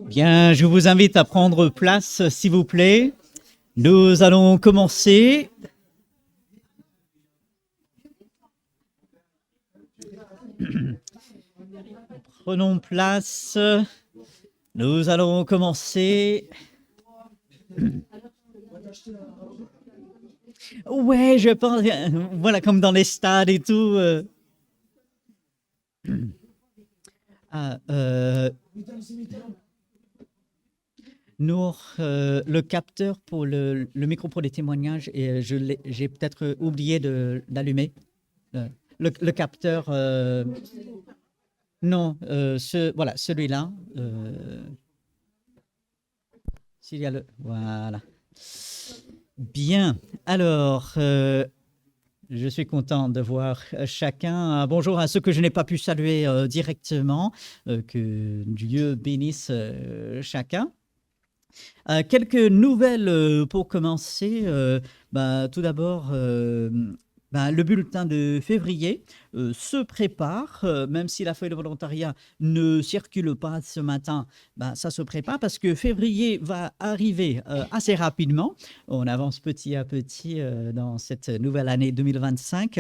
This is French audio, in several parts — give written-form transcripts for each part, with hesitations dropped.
Bien, je vous invite à prendre place, s'il vous plaît. Nous allons commencer. Prenons place. Nous allons commencer. Ouais, je pense, voilà, comme dans les stades et tout. Ah, Nour, le capteur pour le micro pour les témoignages, et j'ai peut-être oublié d'allumer. Le capteur, non, voilà, celui-là. S'il y a voilà. Bien. Alors, je suis content de voir chacun. Bonjour à ceux que je n'ai pas pu saluer directement. Que Dieu bénisse chacun. Quelques nouvelles pour commencer. Tout d'abord, le bulletin de février se prépare, même si la feuille de volontariat ne circule pas ce matin, ça se prépare parce que février va arriver assez rapidement. On avance petit à petit dans cette nouvelle année 2025.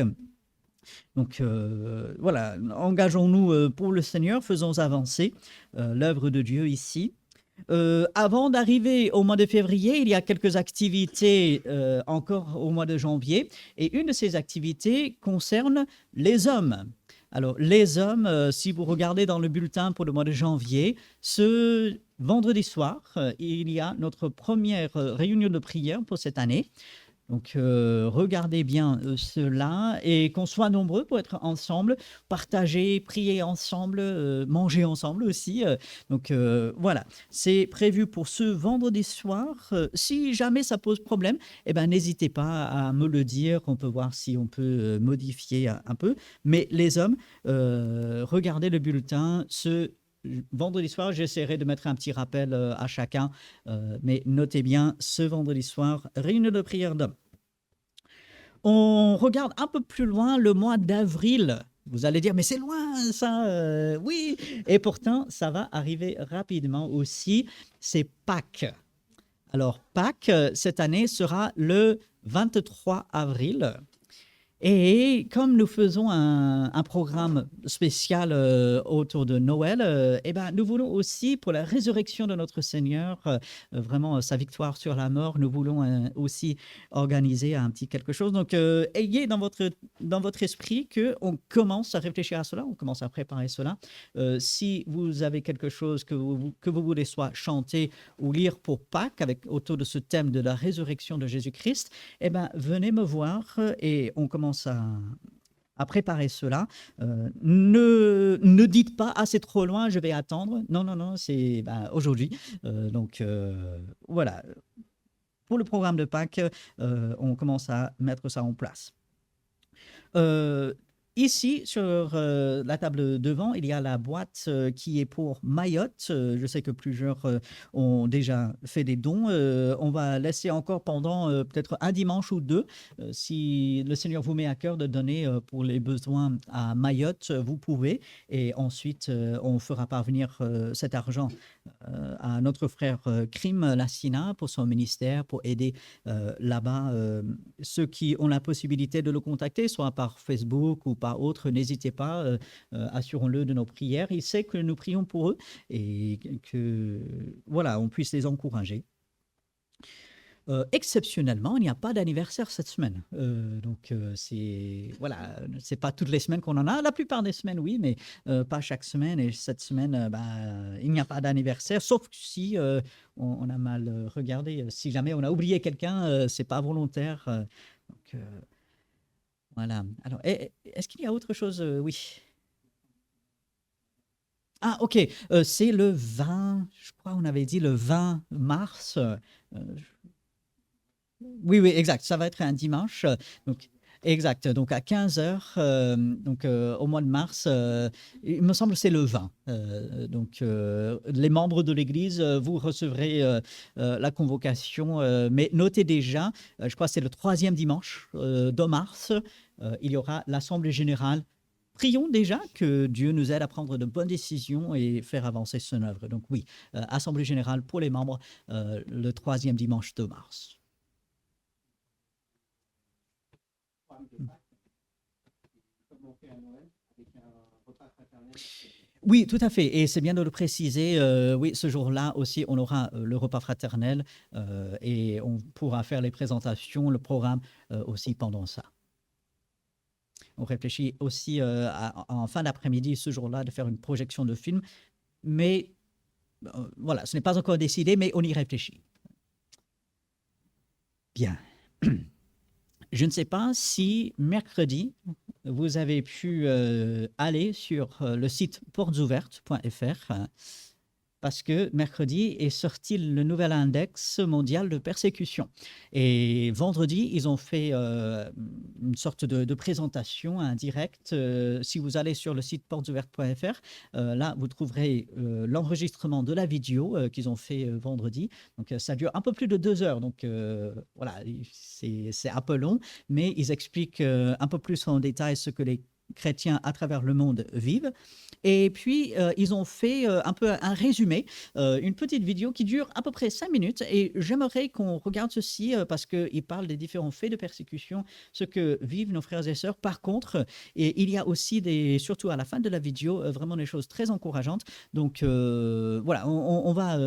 Donc voilà, engageons-nous pour le Seigneur, faisons avancer l'œuvre de Dieu ici. Avant d'arriver au mois de février, il y a quelques activités encore au mois de janvier. Et une de ces activités concerne les hommes. Alors, les hommes, si vous regardez dans le bulletin pour le mois de janvier, ce vendredi soir, il y a notre première réunion de prière pour cette année. Donc, regardez bien cela et qu'on soit nombreux pour être ensemble, partager, prier ensemble, manger ensemble aussi. Donc, voilà, c'est prévu pour ce vendredi soir. Si jamais ça pose problème, n'hésitez pas à me le dire. On peut voir si on peut modifier un peu. Mais les hommes, regardez le bulletin. Ce vendredi soir, j'essaierai de mettre un petit rappel à chacun, mais notez bien, ce vendredi soir, réunion de prière d'hommes. On regarde un peu plus loin le mois d'avril. Vous allez dire, mais c'est loin ça, oui. Et pourtant, ça va arriver rapidement aussi. C'est Pâques. Alors, Pâques, cette année, sera le 23 avril. Et comme nous faisons un programme spécial autour de Noël, nous voulons aussi, pour la résurrection de notre Seigneur, vraiment sa victoire sur la mort, nous voulons aussi organiser un petit quelque chose. Donc, ayez dans votre esprit qu'on commence à réfléchir à cela, on commence à préparer cela. Si vous avez quelque chose que vous voulez soit chanter ou lire pour Pâques autour de ce thème de la résurrection de Jésus-Christ, venez me voir et on commence à préparer cela. Ne dites pas, ah, c'est trop loin, je vais attendre. Non, c'est aujourd'hui. Donc, voilà. Pour le programme de Pâques, on commence à mettre ça en place. Ici, sur la table devant, il y a la boîte qui est pour Mayotte. Je sais que plusieurs ont déjà fait des dons. On va laisser encore pendant peut-être un dimanche ou deux. Si le Seigneur vous met à cœur de donner pour les besoins à Mayotte, vous pouvez. Et ensuite, on fera parvenir cet argent à notre frère Krim Lassina pour son ministère, pour aider là-bas ceux qui ont la possibilité de le contacter, soit par Facebook ou par autre, n'hésitez pas, assurons-le de nos prières. Il sait que nous prions pour eux et que voilà, on puisse les encourager. Exceptionnellement, il n'y a pas d'anniversaire cette semaine. Donc, c'est pas toutes les semaines qu'on en a. La plupart des semaines, oui, mais pas chaque semaine. Et cette semaine, il n'y a pas d'anniversaire, sauf si on a mal regardé. Si jamais on a oublié quelqu'un, c'est pas volontaire. Donc, voilà. Alors, est-ce qu'il y a autre chose? Oui. Ah, ok. C'est le 20, je crois, on avait dit le 20 mars. Oui, exact. Ça va être un dimanche. Donc, exact. Donc, à 15 heures, au mois de mars, il me semble que c'est le 20. Donc, les membres de l'Église, vous recevrez la convocation. Mais notez déjà, je crois que c'est le troisième dimanche de mars, il y aura l'Assemblée générale prions déjà que Dieu nous aide à prendre de bonnes décisions et faire avancer son œuvre. Donc oui, Assemblée générale pour les membres le 3e dimanche de mars. Oui, tout à fait. Et c'est bien de le préciser. Oui, ce jour-là aussi, on aura le repas fraternel et on pourra faire les présentations, le programme aussi pendant ça. On réfléchit aussi en fin d'après-midi, ce jour-là, de faire une projection de film. Mais voilà, ce n'est pas encore décidé, mais on y réfléchit. Bien. Je ne sais pas si mercredi, vous avez pu aller sur le site portesouvertes.fr parce que mercredi est sorti le nouvel index mondial de persécution. Et vendredi, ils ont fait une sorte de présentation, un direct. Si vous allez sur le site portesouvertes.fr, là, vous trouverez l'enregistrement de la vidéo qu'ils ont fait vendredi. Donc, ça dure un peu plus de 2 heures. Donc, voilà, c'est un peu long, mais ils expliquent un peu plus en détail ce que les chrétiens à travers le monde vivent. Et puis, ils ont fait un peu un résumé, une petite vidéo qui dure à peu près 5 minutes. Et j'aimerais qu'on regarde ceci parce qu'ils parlent des différents faits de persécution, ce que vivent nos frères et sœurs. Par contre, et il y a aussi, surtout à la fin de la vidéo, vraiment des choses très encourageantes. Donc, voilà, on va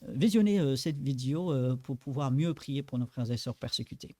visionner cette vidéo pour pouvoir mieux prier pour nos frères et sœurs persécutés.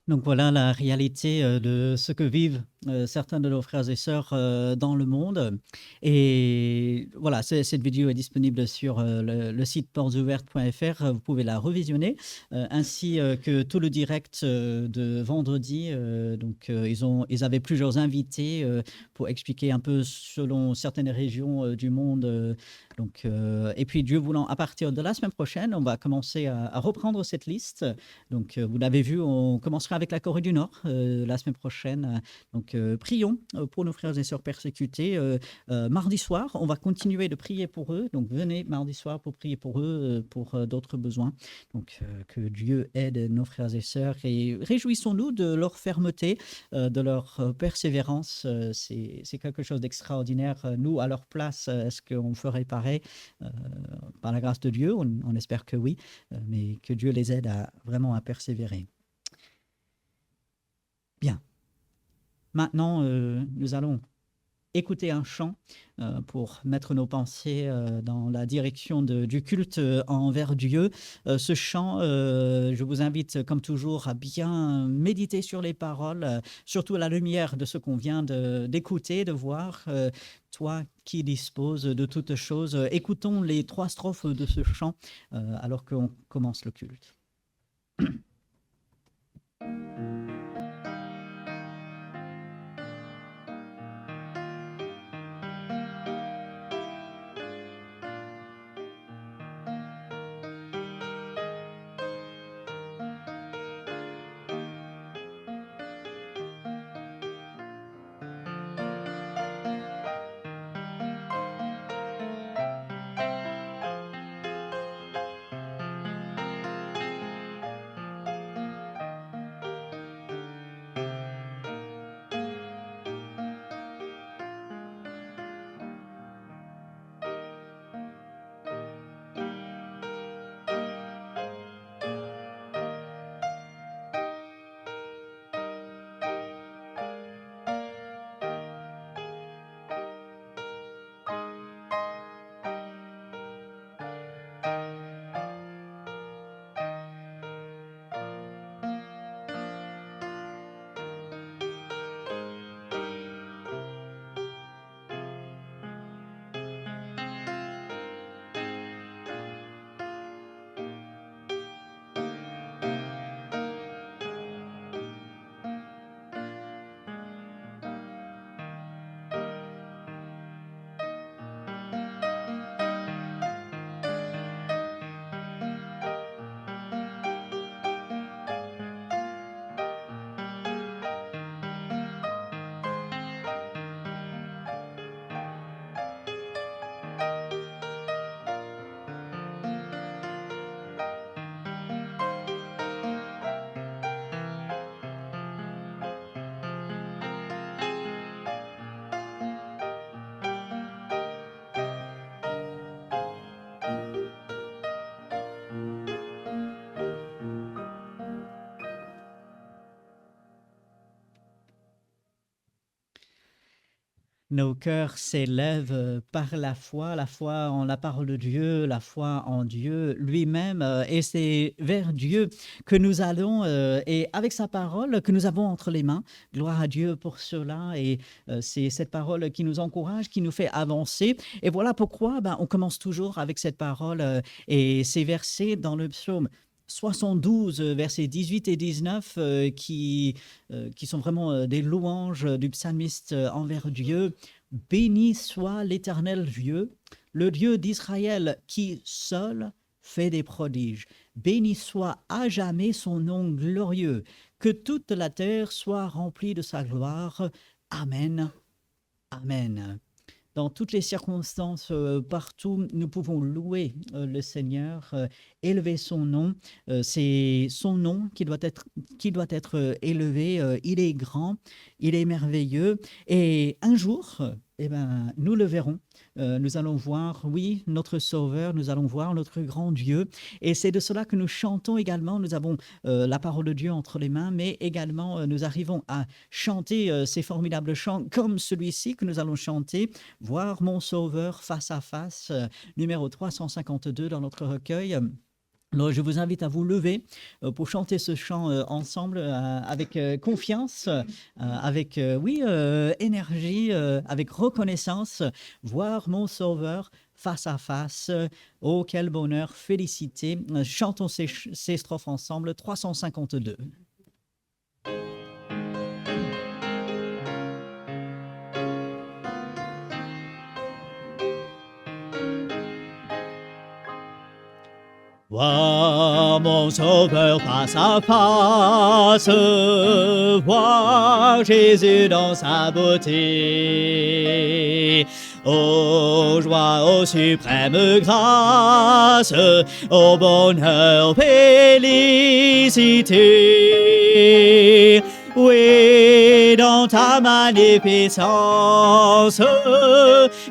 Donc voilà la réalité de ce que vivent certains de nos frères et sœurs dans le monde. Et voilà, cette vidéo est disponible sur le site portesouvertes.fr. Vous pouvez la revisionner, ainsi que tout le direct de vendredi. Donc ils avaient plusieurs invités pour expliquer un peu selon certaines régions du monde. Et puis Dieu voulant, à partir de la semaine prochaine, on va commencer à reprendre cette liste. Donc, vous l'avez vu, on commencera avec la Corée du Nord la semaine prochaine. Donc, prions pour nos frères et sœurs persécutés. Mardi soir, on va continuer de prier pour eux. Donc, venez mardi soir pour prier pour eux, pour d'autres besoins. Donc, que Dieu aide nos frères et sœurs et réjouissons-nous de leur fermeté, de leur persévérance. C'est quelque chose d'extraordinaire. Nous, à leur place, est-ce qu'on ferait pareil par la grâce de Dieu? On espère que oui, mais que Dieu les aide vraiment à persévérer. Bien. Maintenant, nous allons écouter un chant pour mettre nos pensées dans la direction du culte envers Dieu. Ce chant, je vous invite comme toujours à bien méditer sur les paroles, surtout à la lumière de ce qu'on vient d'écouter, de voir. Toi qui disposes de toutes choses, écoutons les 3 strophes de ce chant alors qu'on commence le culte. Nos cœurs s'élèvent par la foi en la parole de Dieu, la foi en Dieu lui-même. Et c'est vers Dieu que nous allons et avec sa parole que nous avons entre les mains. Gloire à Dieu pour cela. Et c'est cette parole qui nous encourage, qui nous fait avancer. Et voilà pourquoi on commence toujours avec cette parole et ces versets dans le psaume 72, versets 18 et 19, qui sont vraiment des louanges du psalmiste envers Dieu. Béni soit l'Éternel Dieu, le Dieu d'Israël, qui seul fait des prodiges. Béni soit à jamais son nom glorieux. Que toute la terre soit remplie de sa gloire. Amen. Amen. Dans toutes les circonstances, partout, nous pouvons louer le Seigneur, élever son nom. C'est son nom qui doit être élevé. Il est grand, il est merveilleux. Et un jour, nous le verrons. Nous allons voir, oui, notre Sauveur, nous allons voir notre grand Dieu. Et c'est de cela que nous chantons également. Nous avons la parole de Dieu entre les mains, mais également nous arrivons à chanter ces formidables chants comme celui-ci que nous allons chanter, Voir mon Sauveur face à face, numéro 352 dans notre recueil. Alors, je vous invite à vous lever pour chanter ce chant ensemble avec confiance, avec, oui, énergie, avec reconnaissance, voir mon Sauveur face à face. Oh, quel bonheur, félicité. Chantons ces strophes ensemble, 352. Voir mon Sauveur face à face, voir Jésus dans sa beauté. Ô joie, ô suprême grâce, ô bonheur, félicité. Oui, dans ta magnificence,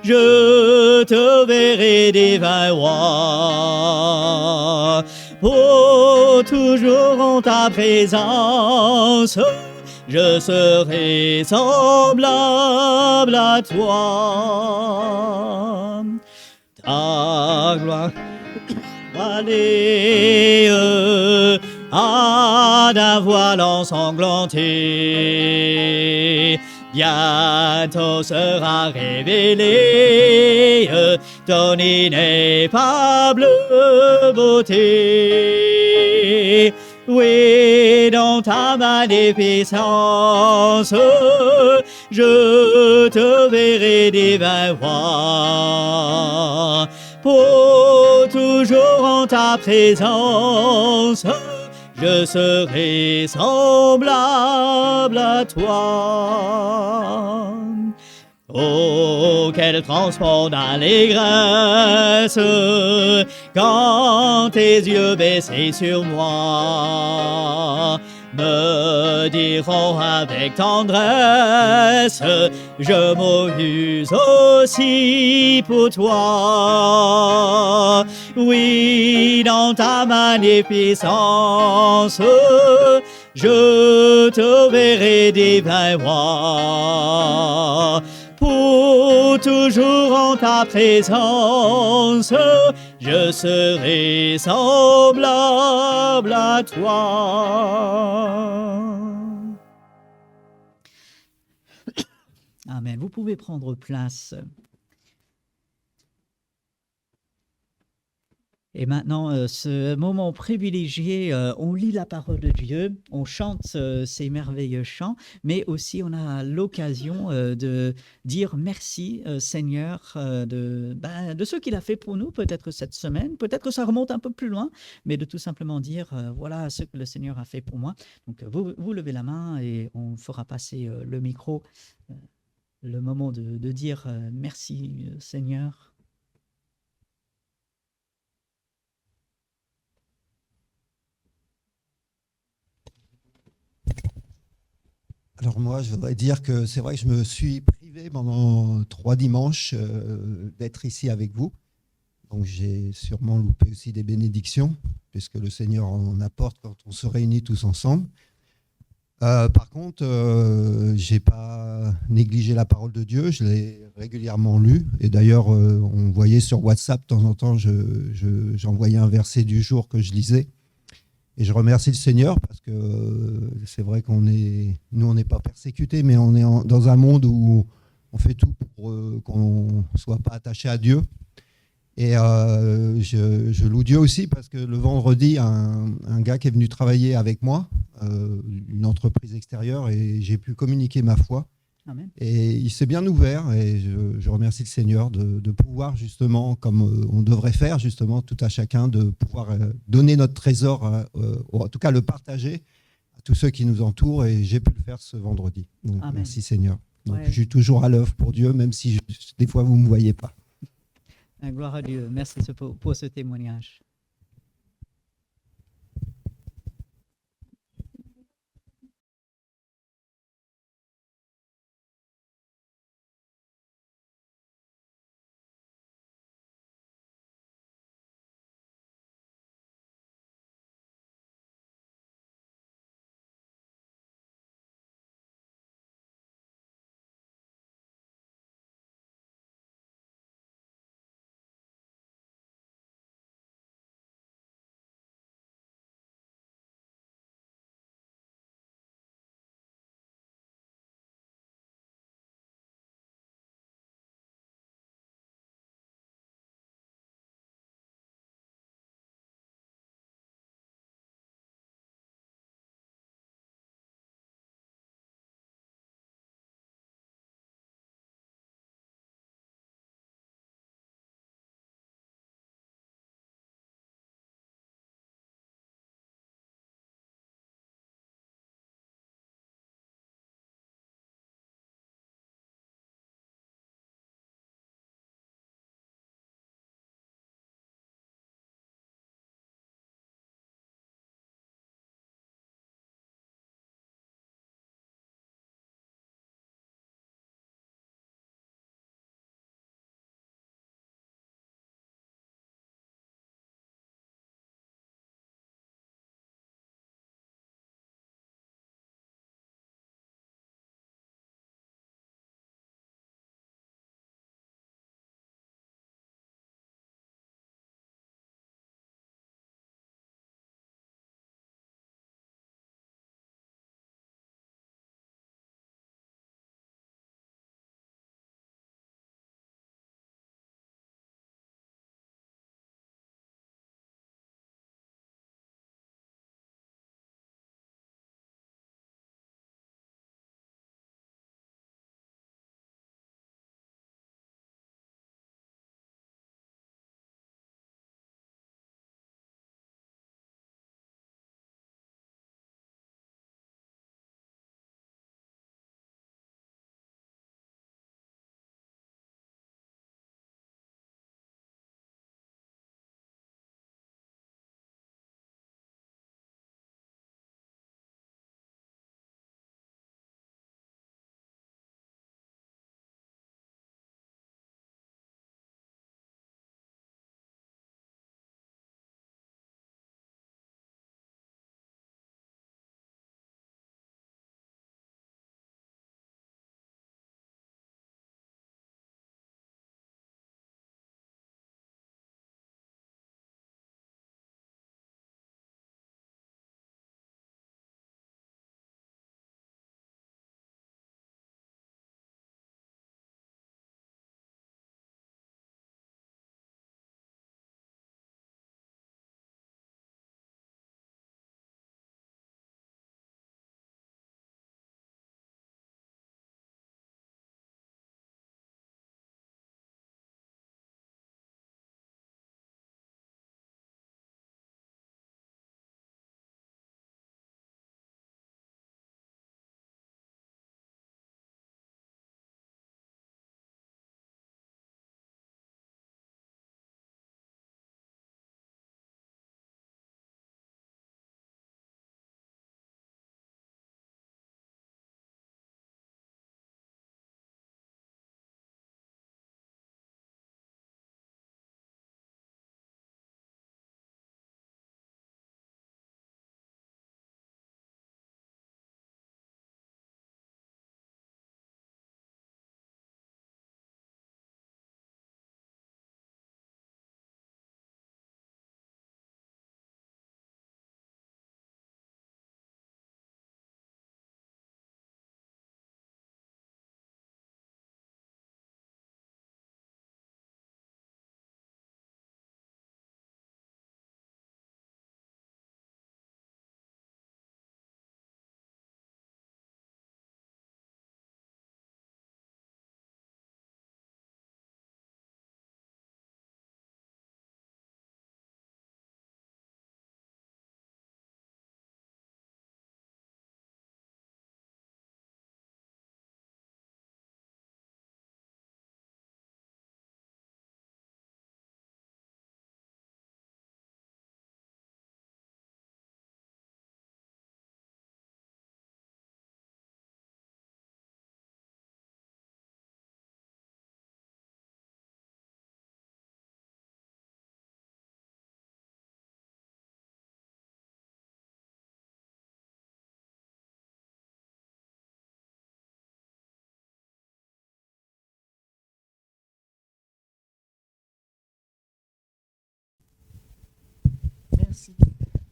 je te verrai divin roi. Pour toujours en ta présence, je serai semblable à toi. Ta gloire, allez, à d'un voile ensanglanté, bientôt sera révélée ton ineffable beauté. Oui, dans ta magnificence, je te verrai divin roi. Pour toujours en ta présence, je serai semblable à toi. Oh, quel transport d'allégresse quand tes yeux baissés sur moi me diront avec tendresse, je mourus aussi pour toi. Oui, dans ta magnificence, je te verrai divin roi. Pour toujours en ta présence, je serai semblable à toi. Amen. Vous pouvez prendre place. Et maintenant, ce moment privilégié, on lit la parole de Dieu, on chante ces merveilleux chants, mais aussi on a l'occasion de dire merci Seigneur de ce qu'il a fait pour nous, peut-être cette semaine, peut-être que ça remonte un peu plus loin, mais de tout simplement dire voilà ce que le Seigneur a fait pour moi. Donc vous levez la main et on fera passer le micro, le moment de dire merci Seigneur. Alors moi, je voudrais dire que c'est vrai que je me suis privé pendant 3 dimanches d'être ici avec vous. Donc j'ai sûrement loupé aussi des bénédictions, puisque le Seigneur en apporte quand on se réunit tous ensemble. Par contre, je n'ai pas négligé la parole de Dieu, je l'ai régulièrement lue. Et d'ailleurs, on voyait sur WhatsApp, de temps en temps, j'envoyais un verset du jour que je lisais. Et je remercie le Seigneur parce que c'est vrai nous, on n'est pas persécutés, mais on est dans un monde où on fait tout pour qu'on ne soit pas attaché à Dieu. Et je loue Dieu aussi parce que le vendredi, un gars qui est venu travailler avec moi, une entreprise extérieure, et j'ai pu communiquer ma foi. Amen. Et il s'est bien ouvert, et je remercie le Seigneur de pouvoir justement, comme on devrait faire justement tout à chacun, de pouvoir donner notre trésor, ou en tout cas le partager à tous ceux qui nous entourent, et j'ai pu le faire ce vendredi. Donc Amen. merci Seigneur. Donc Ouais. je suis toujours à l'œuvre pour Dieu, même si des fois vous ne me voyez pas. Gloire à Dieu. Merci pour ce témoignage.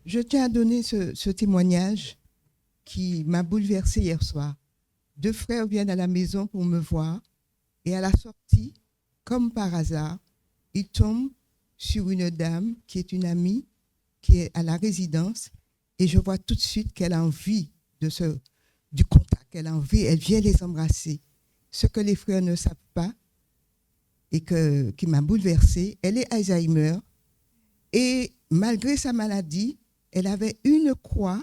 Je tiens à donner ce témoignage qui m'a bouleversée hier soir. 2 frères viennent à la maison pour me voir et à la sortie, comme par hasard, ils tombent sur une dame qui est une amie, qui est à la résidence, et je vois tout de suite qu'elle a envie du contact, elle a envie, elle vient les embrasser. Ce que les frères ne savent pas et qui m'a bouleversée, elle est Alzheimer, et malgré sa maladie, elle avait une croix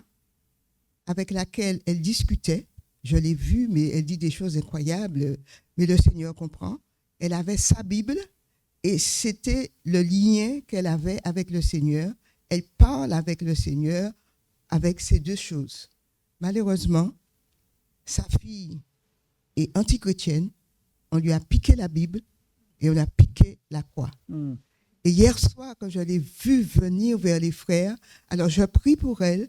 avec laquelle elle discutait. Je l'ai vue, mais elle dit des choses incroyables, mais le Seigneur comprend. Elle avait sa Bible et c'était le lien qu'elle avait avec le Seigneur. Elle parle avec le Seigneur avec ces 2 choses. Malheureusement, sa fille est antichrétienne. On lui a piqué la Bible et on a piqué la croix. Et hier soir, quand je l'ai vue venir vers les frères, alors je prie pour elle.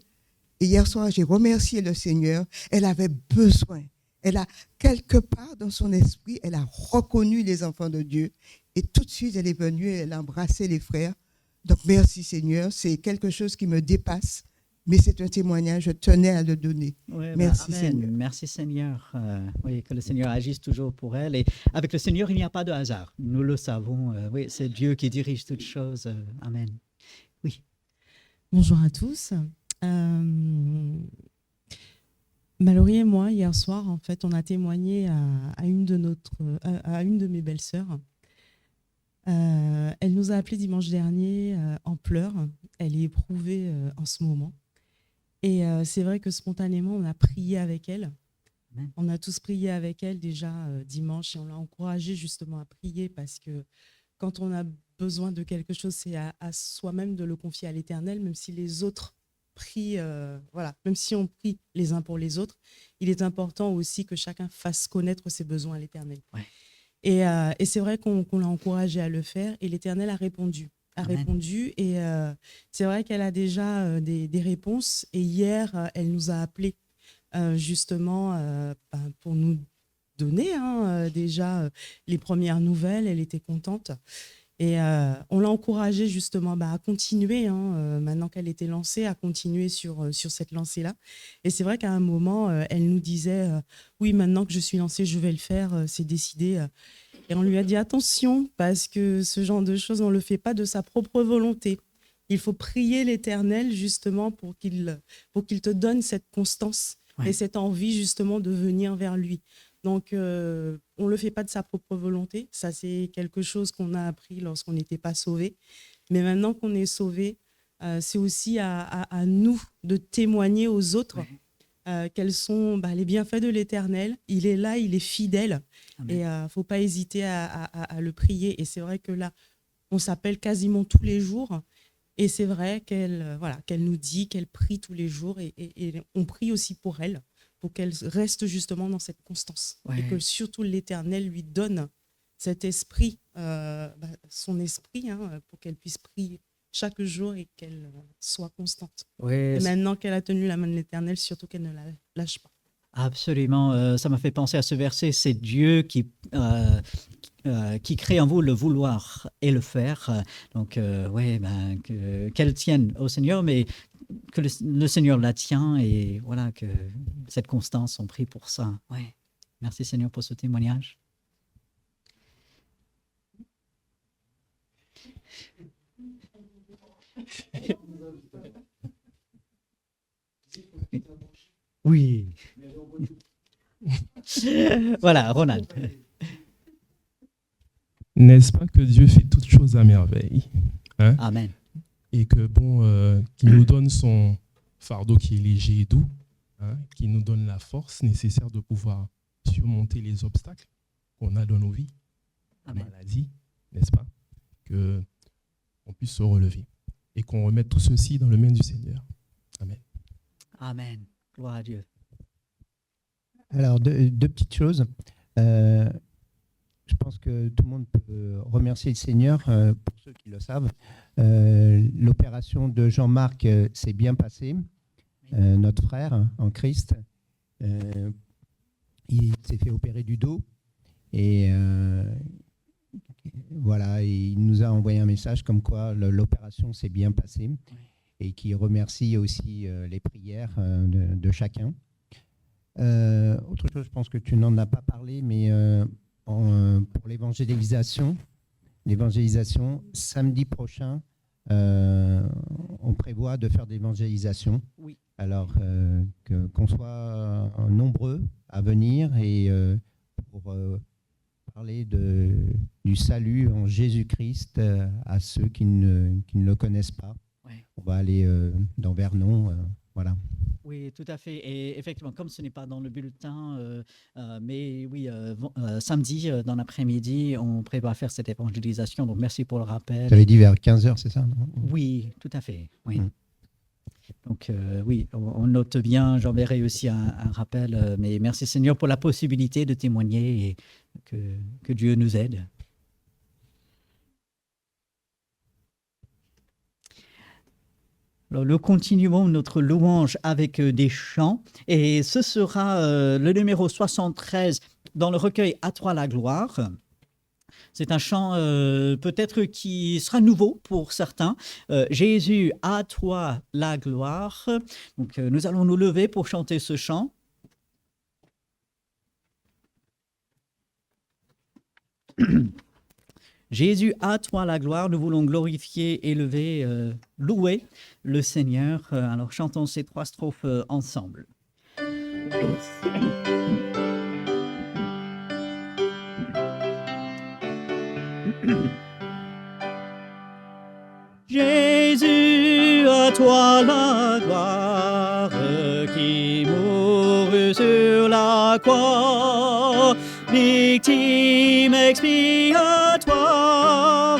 Et hier soir, j'ai remercié le Seigneur. Elle avait besoin. Elle a, quelque part dans son esprit, elle a reconnu les enfants de Dieu. Et tout de suite, elle est venue et elle a embrassé les frères. Donc, merci Seigneur. C'est quelque chose qui me dépasse. Mais c'est un témoignage, je tenais à le donner. Ouais, Merci amen. Seigneur. Merci Seigneur. Oui, que le Seigneur agisse toujours pour elle. Et avec le Seigneur, il n'y a pas de hasard. Nous le savons. Oui, c'est Dieu qui dirige toutes choses. Amen. Oui. Bonjour à tous. Mallory et moi, hier soir, en fait, on a témoigné à une de mes belles-sœurs. Elle nous a appelé dimanche dernier en pleurs. Elle est éprouvée en ce moment. Et c'est vrai que spontanément, on a prié avec elle. Amen. On a tous prié avec elle déjà dimanche et on l'a encouragée justement à prier parce que quand on a besoin de quelque chose, c'est à soi-même de le confier à l'Éternel, même si les autres prient, même si on prie les uns pour les autres, il est important aussi que chacun fasse connaître ses besoins à l'Éternel. Ouais. Et c'est vrai qu'on l'a encouragée à le faire et l'Éternel a répondu. Amen. Et c'est vrai qu'elle a déjà des réponses. Et hier, elle nous a appelés justement pour nous donner déjà les premières nouvelles. Elle était contente. Et on l'a encouragée justement à continuer, maintenant qu'elle était lancée, à continuer sur cette lancée-là. Et c'est vrai qu'à un moment, elle nous disait oui, maintenant que je suis lancée, je vais le faire, c'est décidé. Et on lui a dit attention, parce que ce genre de choses, on ne le fait pas de sa propre volonté. Il faut prier l'Éternel justement pour qu'il te donne cette constance et cette envie justement de venir vers lui. Donc, on ne le fait pas de sa propre volonté. Ça, c'est quelque chose qu'on a appris lorsqu'on n'était pas sauvé. Mais maintenant qu'on est sauvé, c'est aussi à nous de témoigner aux autres quels sont les bienfaits de l'Éternel. Il est là, il est fidèle. Amen. Et il ne faut pas hésiter à le prier. Et c'est vrai que là, on s'appelle quasiment tous les jours. Et c'est vrai qu'elle nous dit qu'elle prie tous les jours. Et on prie aussi pour elle, pour qu'elle reste justement dans cette constance. Et que surtout l'Éternel lui donne cet esprit, son esprit, pour qu'elle puisse prier chaque jour et qu'elle soit constante. Et maintenant qu'elle a tenu la main de l'Éternel, surtout qu'elle ne la lâche pas. Absolument. Ça m'a fait penser à ce verset. C'est Dieu qui crée en vous le vouloir et le faire. Donc, qu'elle tienne au Seigneur, mais que le Seigneur la tient et voilà, que cette constance, on prie pour ça. Ouais. Merci Seigneur pour ce témoignage. Oui. Voilà, Ronald. N'est-ce pas que Dieu fait toutes choses à merveille, hein? Amen. Et que qu'il nous donne son fardeau qui est léger et doux, hein, qui nous donne la force nécessaire de pouvoir surmonter les obstacles qu'on a dans nos vies, la maladie, n'est-ce pas? Qu'on puisse se relever et qu'on remette tout ceci dans le main du Seigneur. Amen. Amen. Gloire à Dieu. Alors, deux petites choses. Je pense que tout le monde peut remercier le Seigneur, pour ceux qui le savent. L'opération de Jean-Marc s'est bien passée. Notre frère en Christ, il s'est fait opérer du dos. Et voilà, et il nous a envoyé un message comme quoi l'opération s'est bien passée. et qui remercie aussi les prières de chacun. Autre chose, je pense que tu n'en as pas parlé, mais pour l'évangélisation, samedi prochain, on prévoit de faire de l'évangélisation. Oui. Alors, qu'on soit nombreux à venir et pour parler du salut en Jésus-Christ à ceux qui ne le connaissent pas. Ouais. On va aller dans Vernon, voilà. Oui, tout à fait. Et effectivement, comme ce n'est pas dans le bulletin, mais oui, samedi, dans l'après-midi, on prévoit faire cette évangélisation. Donc, merci pour le rappel. Tu avais dit vers 15h, c'est ça, non ? Oui, tout à fait. Oui. Donc, oui, on note bien. J'enverrai aussi un rappel. Mais merci Seigneur pour la possibilité de témoigner et que Dieu nous aide. Alors, nous continuons notre louange avec des chants et ce sera le numéro 73 dans le recueil « À toi la gloire ». C'est un chant peut-être qui sera nouveau pour certains. Jésus, à toi la gloire. Donc, nous allons nous lever pour chanter ce chant. Jésus, à toi la gloire, nous voulons glorifier, élever, louer le Seigneur. Alors chantons ces 3 strophes ensemble. Jésus, à toi la gloire, qui mourut sur la croix, victime expiatoire,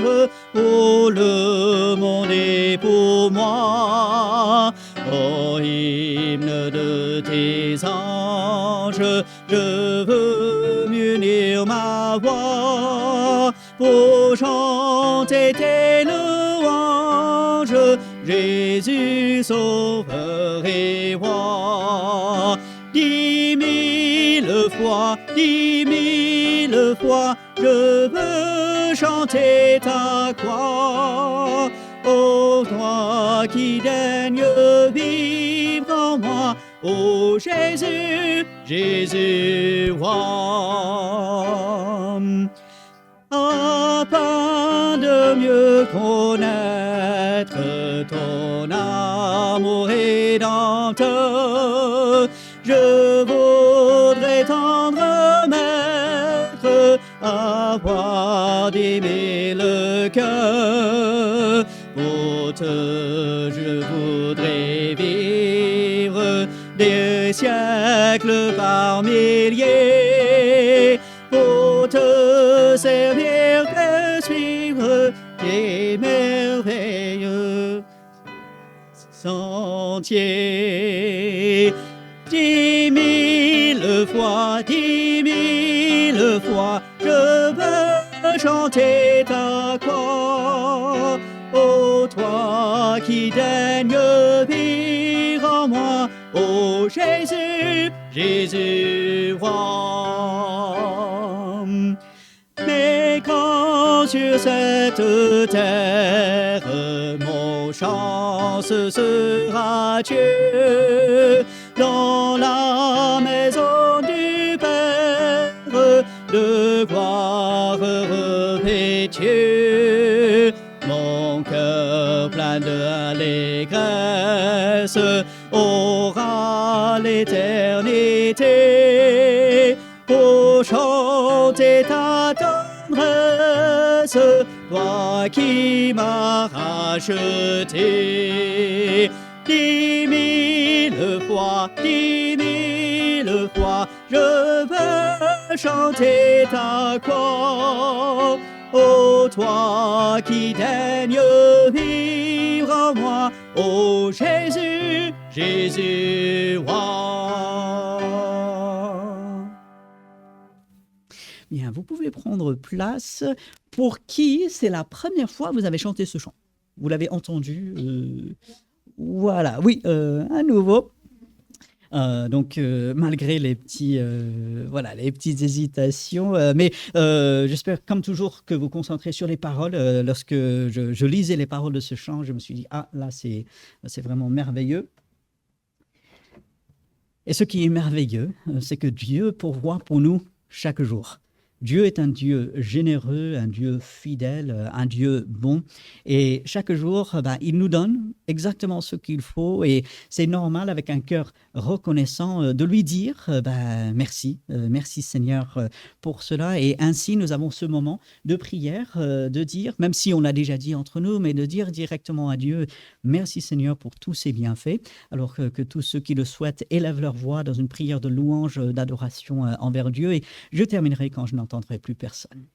pour le monde et pour moi. Ô hymne de tes anges, je veux m'unir ma voix pour chanter tes louanges, Jésus sauveur et roi. 10 000 fois, 10 000 fois, je veux chanter ta croix. Ô toi qui daignes vivre en moi, ô Jésus, Jésus roi. Afin de mieux connaître ton amour rédempteur, je voudrais tendre maître, avoir d'aimer le cœur. Pour te, je voudrais vivre des siècles par milliers, pour te servir, te suivre tes merveilleux sentiers. 10 000 fois, 10 000 fois, je veux chanter ta croix. Ô toi qui daignes vivre en moi, ô Jésus, Jésus roi. Mais quand sur cette terre mon chant sera Dieu, dans la maison du Père, de gloire revêtue, mon cœur plein d'allégresse aura l'éternité pour chanter ta tendresse, toi qui m'as racheté. 10 000 fois, 10 000 fois, je veux chanter ta croix. Ô toi qui daignes vivre en moi, ô Jésus, Jésus roi. Bien, vous pouvez prendre place. Pour qui c'est la première fois que vous avez chanté ce chant? Vous l'avez entendu Voilà, oui, à nouveau. Malgré les les petites hésitations, j'espère comme toujours que vous concentrez sur les paroles. Lorsque je lisais les paroles de ce chant, je me suis dit ah là c'est vraiment merveilleux. Et ce qui est merveilleux, c'est que Dieu pourvoit pour nous chaque jour. Dieu est un Dieu généreux, un Dieu fidèle, un Dieu bon. Et chaque jour, il nous donne exactement ce qu'il faut. Et c'est normal, avec un cœur reconnaissant, de lui dire merci. Merci Seigneur pour cela. Et ainsi, nous avons ce moment de prière, de dire, même si on l'a déjà dit entre nous, mais de dire directement à Dieu, merci Seigneur pour tous ces bienfaits. Alors que tous ceux qui le souhaitent élèvent leur voix dans une prière de louange, d'adoration envers Dieu. Et je terminerai quand je n'entendrai plus personne.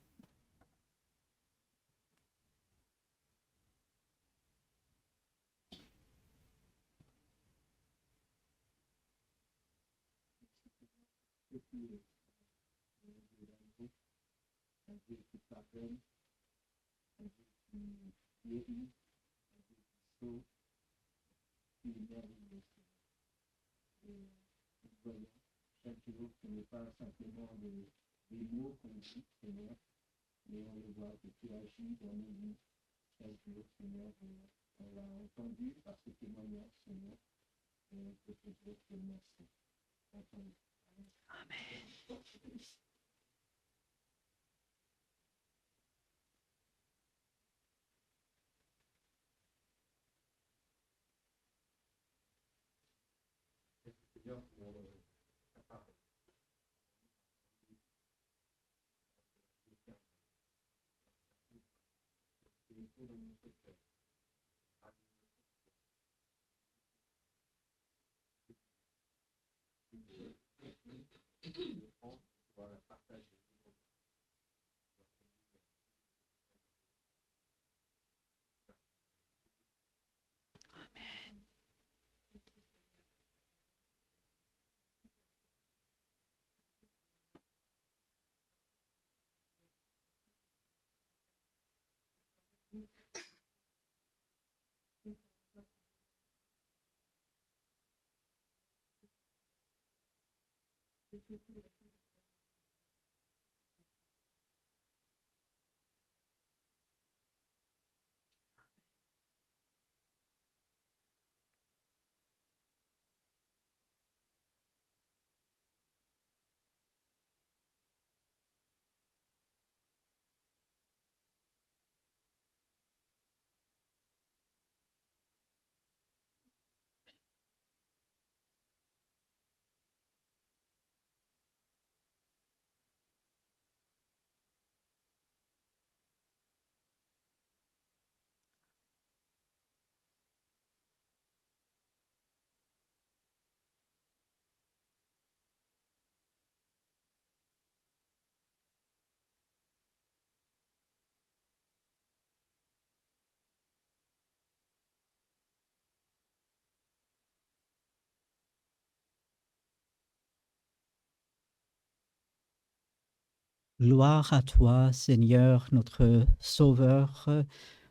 Gloire à toi, Seigneur, notre Sauveur,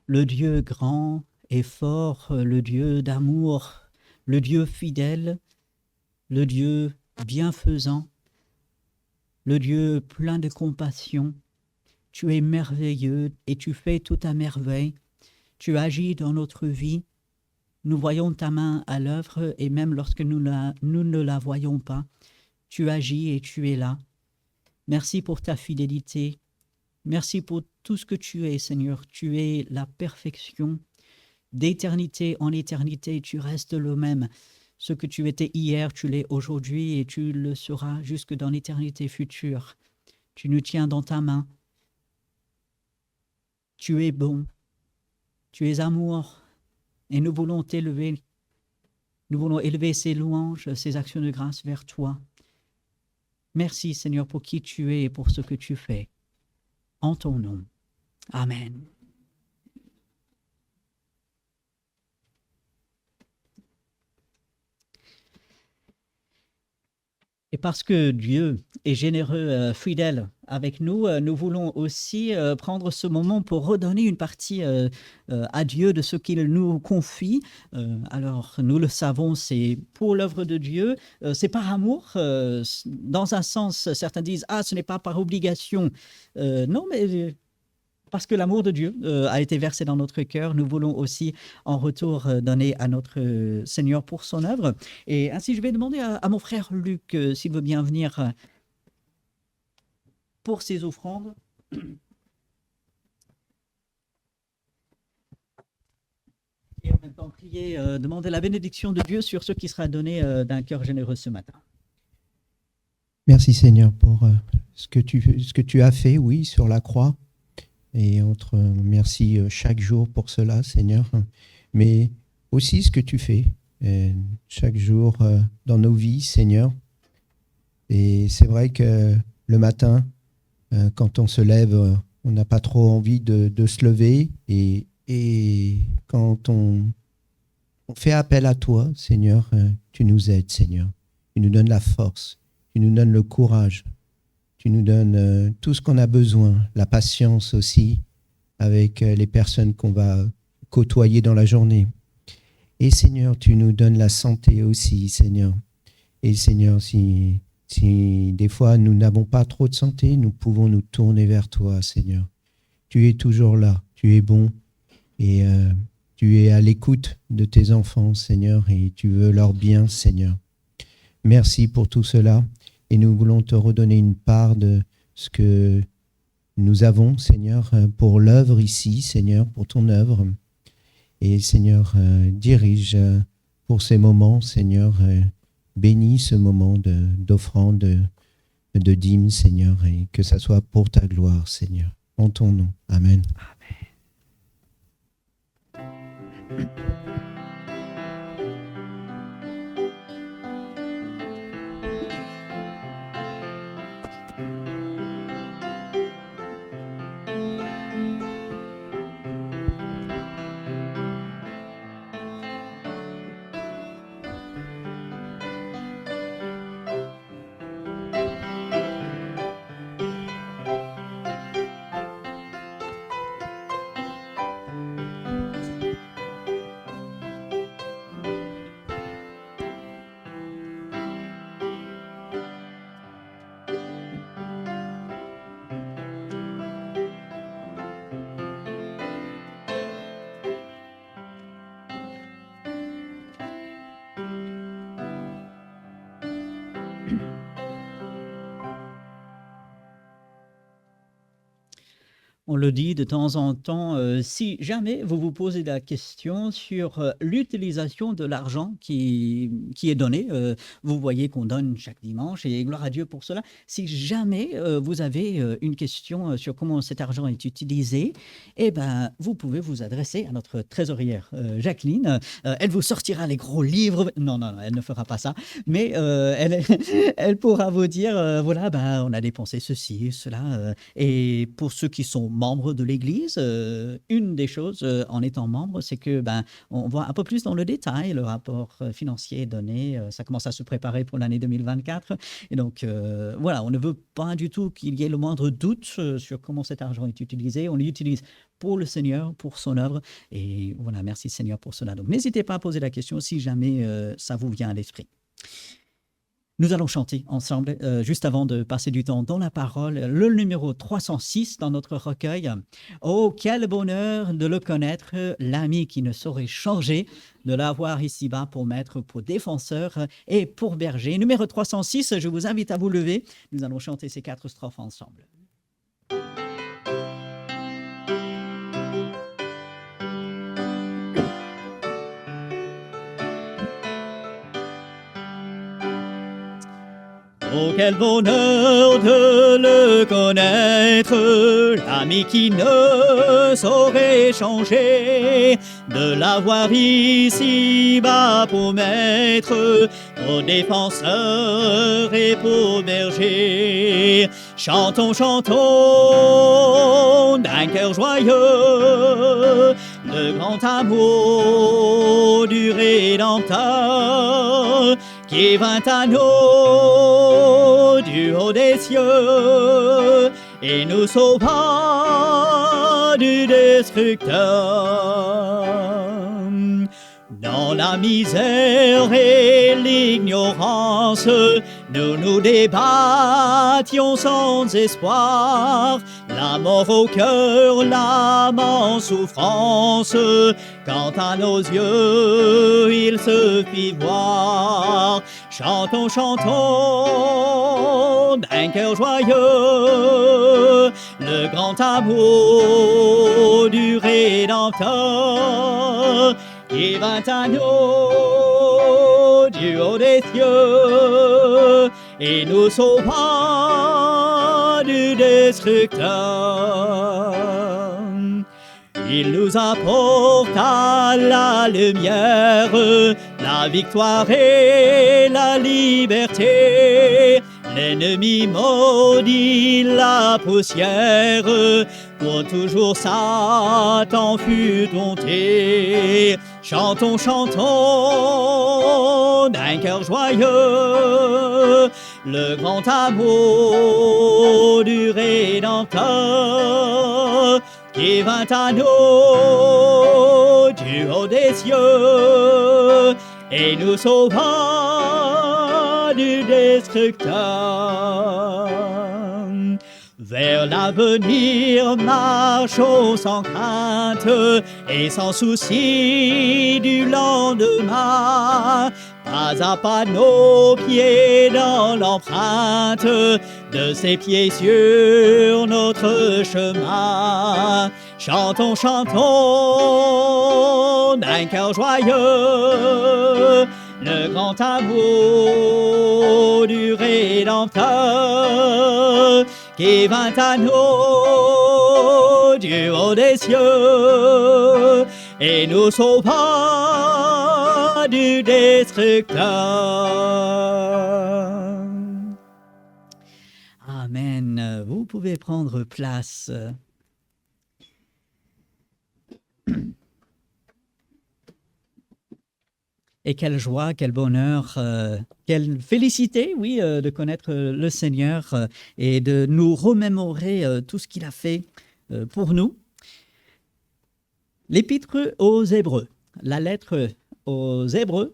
le Dieu grand et fort, le Dieu d'amour, le Dieu fidèle, le Dieu bienfaisant, le Dieu plein de compassion. Tu es merveilleux et tu fais tout à merveille. Tu agis dans notre vie. Nous voyons ta main à l'œuvre et même lorsque nous ne la voyons pas, tu agis et tu es là. Merci pour ta fidélité. Merci pour tout ce que tu es, Seigneur. Tu es la perfection. D'éternité en éternité, tu restes le même. Ce que tu étais hier, tu l'es aujourd'hui et tu le seras jusque dans l'éternité future. Tu nous tiens dans ta main. Tu es bon. Tu es amour. Et nous voulons t'élever. Nous voulons élever ces louanges, ces actions de grâce vers toi. Merci, Seigneur, pour qui tu es et pour ce que tu fais. En ton nom. Amen. Et Et parce que Dieu est généreux, fidèle avec nous, nous voulons aussi prendre ce moment pour redonner une partie à Dieu de ce qu'il nous confie. Alors, nous le savons, c'est pour l'œuvre de Dieu, c'est par amour. Dans un sens, certains disent « Ah, ce n'est pas par obligation ». Non, mais parce que l'amour de Dieu a été versé dans notre cœur, nous voulons aussi en retour donner à notre Seigneur pour son œuvre. Et ainsi, je vais demander à mon frère Luc s'il veut bien venir pour ses offrandes. Et en même temps, prier, demander la bénédiction de Dieu sur ce qui sera donné d'un cœur généreux ce matin. Merci Seigneur pour ce que tu as fait, oui, sur la croix. Et merci chaque jour pour cela, Seigneur. Mais aussi ce que tu fais chaque jour dans nos vies, Seigneur. Et c'est vrai que le matin, quand on se lève, on n'a pas trop envie de se lever. Et quand on fait appel à toi, Seigneur, tu nous aides, Seigneur. Tu nous donnes la force, tu nous donnes le courage, tu nous donnes tout ce qu'on a besoin, la patience aussi avec les personnes qu'on va côtoyer dans la journée. Et Seigneur, tu nous donnes la santé aussi, Seigneur. Et Seigneur, si des fois nous n'avons pas trop de santé, nous pouvons nous tourner vers toi, Seigneur. Tu es toujours là, tu es bon et tu es à l'écoute de tes enfants, Seigneur, et tu veux leur bien, Seigneur. Merci pour tout cela et nous voulons te redonner une part de ce que nous avons, Seigneur, pour l'œuvre ici, Seigneur, pour ton œuvre. Et Seigneur, dirige pour ces moments, Seigneur, bénis ce moment d'offrande, de dîme, Seigneur, et que ça soit pour ta gloire, Seigneur. En ton nom. Amen. Amen. On le dit de temps en temps, si jamais vous vous posez la question sur l'utilisation de l'argent qui est donné, vous voyez qu'on donne chaque dimanche et gloire à Dieu pour cela. Si jamais vous avez une question sur comment cet argent est utilisé, eh ben, vous pouvez vous adresser à notre trésorière Jacqueline. Elle vous sortira les gros livres. Non, elle ne fera pas ça. Mais elle pourra vous dire, voilà, ben, on a dépensé ceci, cela. Et pour ceux qui sont membres de l'Église, une des choses en étant membre, c'est que on voit un peu plus dans le détail le rapport financier donné. Ça commence à se préparer pour l'année 2024. Et donc, voilà, on ne veut pas du tout qu'il y ait le moindre doute sur comment cet argent est utilisé. On l'utilise pour le Seigneur, pour son œuvre. Et voilà, merci Seigneur pour cela. Donc, n'hésitez pas à poser la question si jamais ça vous vient à l'esprit. Nous allons chanter ensemble, juste avant de passer du temps dans la parole, le numéro 306 dans notre recueil. Oh, quel bonheur de le connaître, l'ami qui ne saurait changer, de l'avoir ici-bas pour maître, pour défenseur et pour berger. Numéro 306, je vous invite à vous lever. Nous allons chanter ces 4 strophes ensemble. Oh, quel bonheur de le connaître, l'ami qui ne saurait changer, de l'avoir ici-bas pour maître, pour défenseur et pour berger. Chantons, chantons d'un cœur joyeux, le grand amour du Rédempteur, qui vint à nous haut des cieux et nous sauvera du destructeur. Dans la misère et l'ignorance, nous nous débattions sans espoir, la mort au cœur, l'âme en souffrance, quand à nos yeux il se fit voir. Chantons, chantons d'un cœur joyeux le grand amour du Rédempteur qui vint à nous du haut des cieux et nous sauva du destructeur. Il nous apporta la lumière, la victoire et la liberté. L'ennemi maudit la poussière, pour toujours Satan fut dompté. Chantons, chantons d'un cœur joyeux le grand amour du Rédempteur qui vint à nous du haut des cieux et nous sauva du destructeur. Vers l'avenir marchons sans crainte et sans souci du lendemain. Pas à pas nos pieds dans l'empreinte de ses pieds sur notre chemin. Chantons, chantons d'un cœur joyeux le grand amour du Rédempteur qui vint à nous du haut des cieux et nous sauva du destructeur. Amen. Vous pouvez prendre place. Et quelle joie, quel bonheur, quelle félicité, oui, de connaître le Seigneur et de nous remémorer tout ce qu'il a fait pour nous. L'Épître aux Hébreux, la lettre aux Hébreux,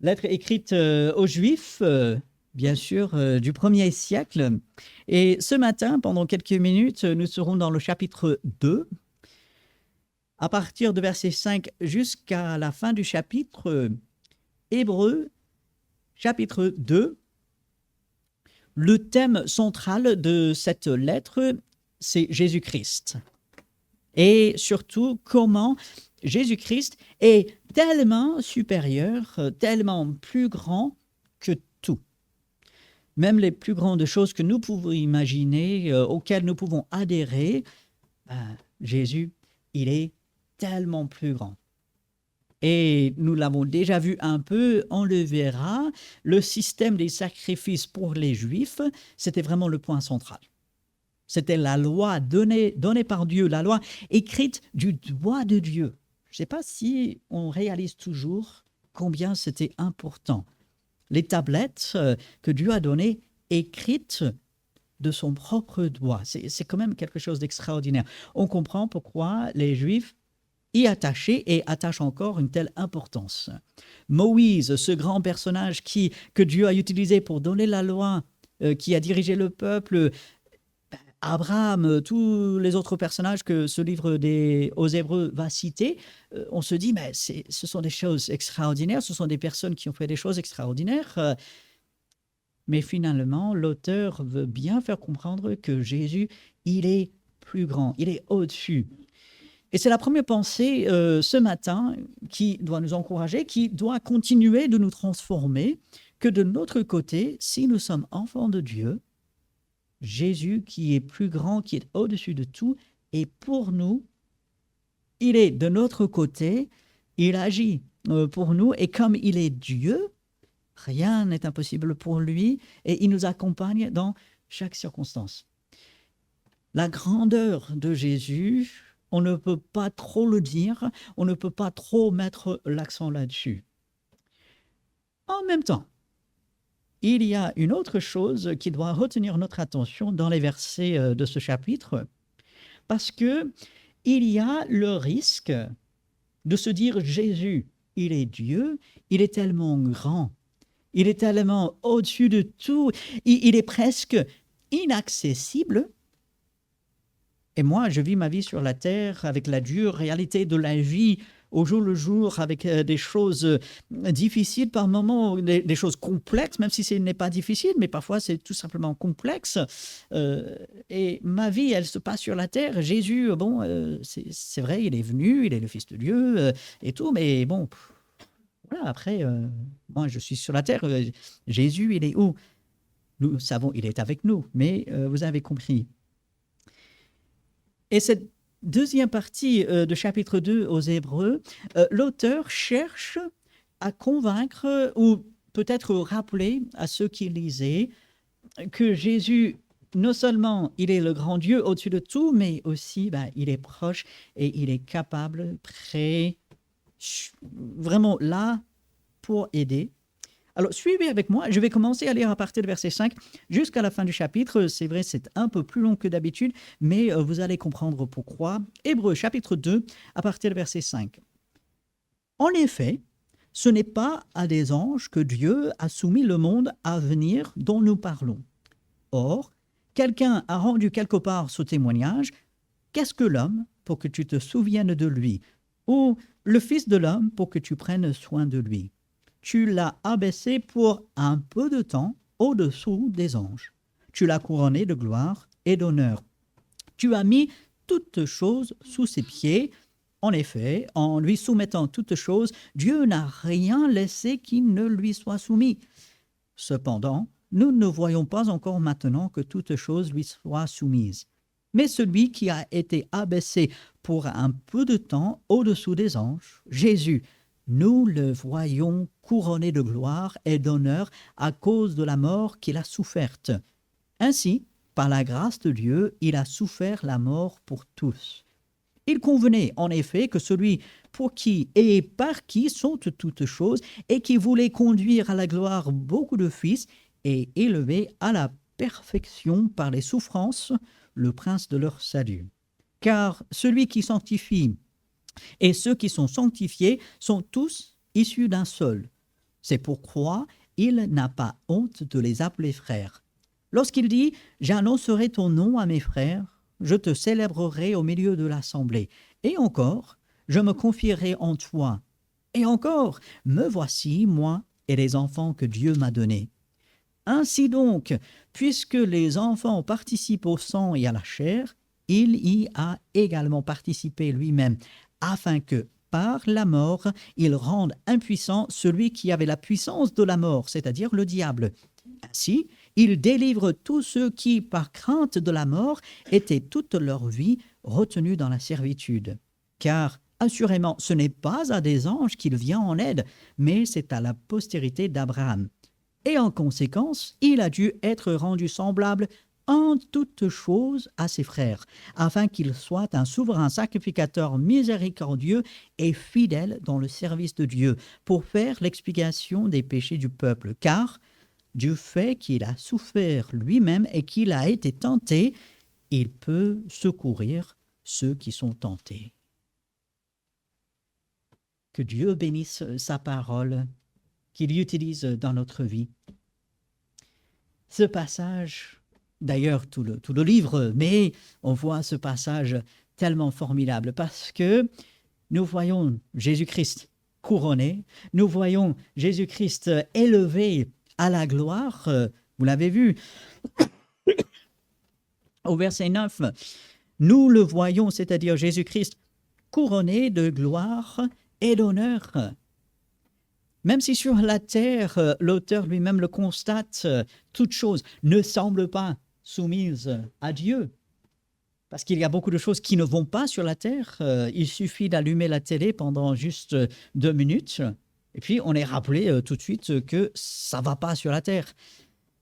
lettre écrite aux Juifs, bien sûr, du 1er siècle. Et ce matin, pendant quelques minutes, nous serons dans le chapitre 2, à partir de verset 5 jusqu'à la fin du chapitre. Hébreux, chapitre 2. Le thème central de cette lettre, c'est Jésus-Christ. Et surtout, comment Jésus-Christ est tellement supérieur, tellement plus grand que tout. Même les plus grandes choses que nous pouvons imaginer, auxquelles nous pouvons adhérer, Jésus, il est tellement plus grand. Et nous l'avons déjà vu un peu, on le verra, le système des sacrifices pour les Juifs, c'était vraiment le point central. C'était la loi donnée par Dieu, la loi écrite du doigt de Dieu. Je ne sais pas si on réalise toujours combien c'était important. Les tablettes que Dieu a données, écrites de son propre doigt. C'est quand même quelque chose d'extraordinaire. On comprend pourquoi les Juifs y attachaient et attachent encore une telle importance. Moïse, ce grand personnage que Dieu a utilisé pour donner la loi, qui a dirigé le peuple, Abraham, tous les autres personnages que ce livre aux Hébreux va citer, on se dit, mais ce sont des choses extraordinaires, ce sont des personnes qui ont fait des choses extraordinaires. Mais finalement, l'auteur veut bien faire comprendre que Jésus, il est plus grand, il est au-dessus. Et c'est la première pensée ce matin qui doit nous encourager, qui doit continuer de nous transformer, que de notre côté, si nous sommes enfants de Dieu, Jésus qui est plus grand, qui est au-dessus de tout, et pour nous, il est de notre côté, il agit pour nous, et comme il est Dieu, rien n'est impossible pour lui, et il nous accompagne dans chaque circonstance. La grandeur de Jésus, on ne peut pas trop le dire, on ne peut pas trop mettre l'accent là-dessus. En même temps, il y a une autre chose qui doit retenir notre attention dans les versets de ce chapitre, parce que il y a le risque de se dire Jésus, il est Dieu, il est tellement grand, il est tellement au-dessus de tout, il est presque inaccessible. Et moi, je vis ma vie sur la terre avec la dure réalité de la vie au jour le jour, avec des choses difficiles par moments, des choses complexes, même si ce n'est pas difficile, mais parfois c'est tout simplement complexe. Et ma vie, elle se passe sur la terre. Jésus, bon, c'est vrai, il est venu, il est le Fils de Dieu et tout, mais bon, voilà, après, moi je suis sur la terre. Jésus, il est où? Nous savons, il est avec nous, mais vous avez compris. Et cette deuxième partie de chapitre 2 aux Hébreux, l'auteur cherche à convaincre ou peut-être rappeler à ceux qui lisaient que Jésus, non seulement il est le grand Dieu au-dessus de tout, mais aussi il est proche et il est capable, prêt, vraiment là pour aider. Alors, suivez avec moi. Je vais commencer à lire à partir du verset 5 jusqu'à la fin du chapitre. C'est vrai, c'est un peu plus long que d'habitude, mais vous allez comprendre pourquoi. Hébreux, chapitre 2, à partir du verset 5. En effet, ce n'est pas à des anges que Dieu a soumis le monde à venir dont nous parlons. Or, quelqu'un a rendu quelque part ce témoignage. Qu'est-ce que l'homme pour que tu te souviennes de lui? Ou le Fils de l'homme pour que tu prennes soin de lui? Tu l'as abaissé pour un peu de temps au-dessous des anges. Tu l'as couronné de gloire et d'honneur. Tu as mis toutes choses sous ses pieds. En effet, en lui soumettant toutes choses, Dieu n'a rien laissé qui ne lui soit soumis. Cependant, nous ne voyons pas encore maintenant que toutes choses lui soient soumises. Mais celui qui a été abaissé pour un peu de temps au-dessous des anges, Jésus, nous le voyons couronné de gloire et d'honneur à cause de la mort qu'il a soufferte. Ainsi, par la grâce de Dieu, il a souffert la mort pour tous. Il convenait en effet que celui pour qui et par qui sont toutes choses et qui voulait conduire à la gloire beaucoup de fils et élever à la perfection par les souffrances le prince de leur salut. Car celui qui sanctifie et ceux qui sont sanctifiés sont tous issus d'un seul. C'est pourquoi il n'a pas honte de les appeler frères. Lorsqu'il dit « J'annoncerai ton nom à mes frères, je te célébrerai au milieu de l'assemblée. Et encore, je me confierai en toi. Et encore, me voici, moi et les enfants que Dieu m'a donnés. Ainsi donc, puisque les enfants participent au sang et à la chair, il y a également participé lui-même, afin que, par la mort, il rende impuissant celui qui avait la puissance de la mort, c'est-à-dire le diable. Ainsi, il délivre tous ceux qui, par crainte de la mort, étaient toute leur vie retenus dans la servitude. Car, assurément, ce n'est pas à des anges qu'il vient en aide, mais c'est à la postérité d'Abraham. Et en conséquence, il a dû être rendu semblable en toutes choses à ses frères, afin qu'il soit un souverain sacrificateur miséricordieux et fidèle dans le service de Dieu, pour faire l'expiation des péchés du peuple. Car, du fait qu'il a souffert lui-même et qu'il a été tenté, il peut secourir ceux qui sont tentés. Que Dieu bénisse sa parole, qu'il utilise dans notre vie. Ce passage, d'ailleurs tout le livre, mais on voit ce passage tellement formidable parce que nous voyons Jésus-Christ couronné, nous voyons Jésus-Christ élevé à la gloire, vous l'avez vu, au verset 9, nous le voyons, c'est-à-dire Jésus-Christ couronné de gloire et d'honneur. Même si sur la terre, l'auteur lui-même le constate, toute chose ne semble pas soumise à Dieu, parce qu'il y a beaucoup de choses qui ne vont pas sur la terre. Il suffit d'allumer la télé pendant juste 2 minutes, et puis on est rappelé tout de suite que ça ne va pas sur la terre.